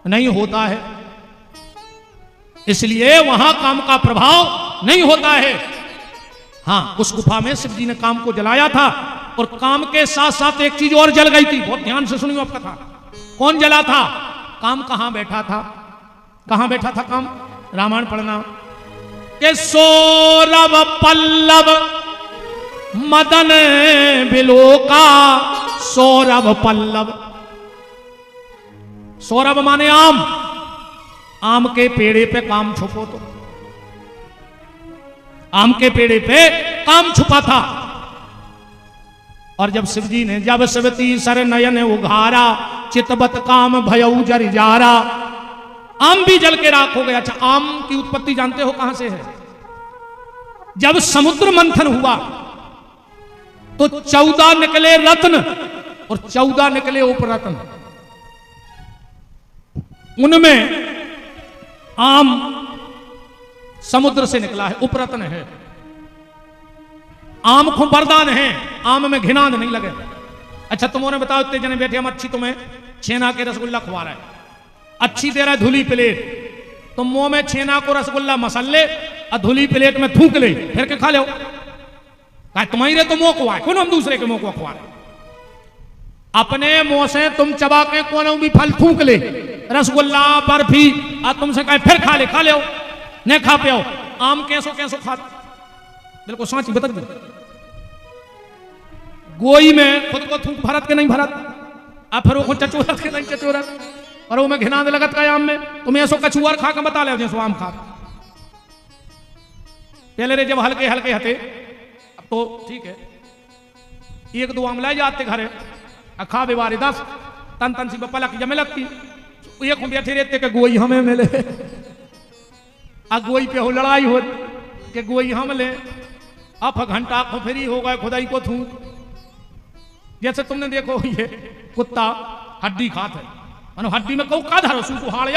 नहीं होता है, इसलिए वहां काम का प्रभाव नहीं होता है। हां, उस गुफा में शिव जी ने काम को जलाया था, और काम के साथ साथ एक चीज और जल गई थी। बहुत ध्यान से सुनियो आप कथा। कौन जला था? काम कहां बैठा था? कहां बैठा था काम? रामायण पढ़ना के सौरभ पल्लव मदन बिलोका। सौरभ पल्लव, सौरभ माने आम, आम के पेड़े पे काम छुपो। तो आम के पेड़े पे काम छुपा था। और जब शिवजी ने जब शिवती सर नयन उघारा, चितबत काम भयऊ जर जारा। आम भी जल के राख हो गया। अच्छा, आम की उत्पत्ति जानते हो कहां से है? जब समुद्र मंथन हुआ तो 14 निकले रत्न और 14 निकले उपरत्न। उनमें आम समुद्र से निकला है, उपरत्न है। आम को वरदान है, आम में घिनाद नहीं लगे। अच्छा, तुमने बताओ इतने जने बैठे, हम अच्छी तुम्हें छेना के रसगुल्ला खुआ रहा है, अच्छी दे रहा है धुली प्लेट, तुम मुंह में छेना को रसगुल्ला मसल्ले और धुली प्लेट में थूक ले, फिर के खा लो। तुम्हारे तो मुंह खुआ, कौन हम दूसरे के मुंह को खुआ रहे? अपने मुंह से तुम चबा के कोनो भी फल थूक ले, रसगुल्ला बर्फी, और तुमसे कहे फिर खा ले, खा ले नहीं खा पे। आम कैसो कैसो खा, बिल्कुल सांची बता दे। गोई में खुद को थूक भरत के नहीं भरत, अब फिर वो चचोरत के नहीं चचोरत, और वो में घिनाद लगत का आम में। तुम्हें ऐसो कछुआर खा के बता ले जैसो आम खा। पहले रे जब हल्के हल्के हते, अब तो ठीक है, एक दो आम लाई जाते घरे, खा बेवारे 10 तन तन सी पलक जमे लगती। एक बैठे रहते के गोई हमें मिले, गोई पे हो लड़ाई हो कि गोई हम ले, अब घंटा फ्री हो गए खुदाई को थूक। जैसे तुमने देखो ये कुत्ता हड्डी खाते, हड्डी में कौ का धरो सू हाड़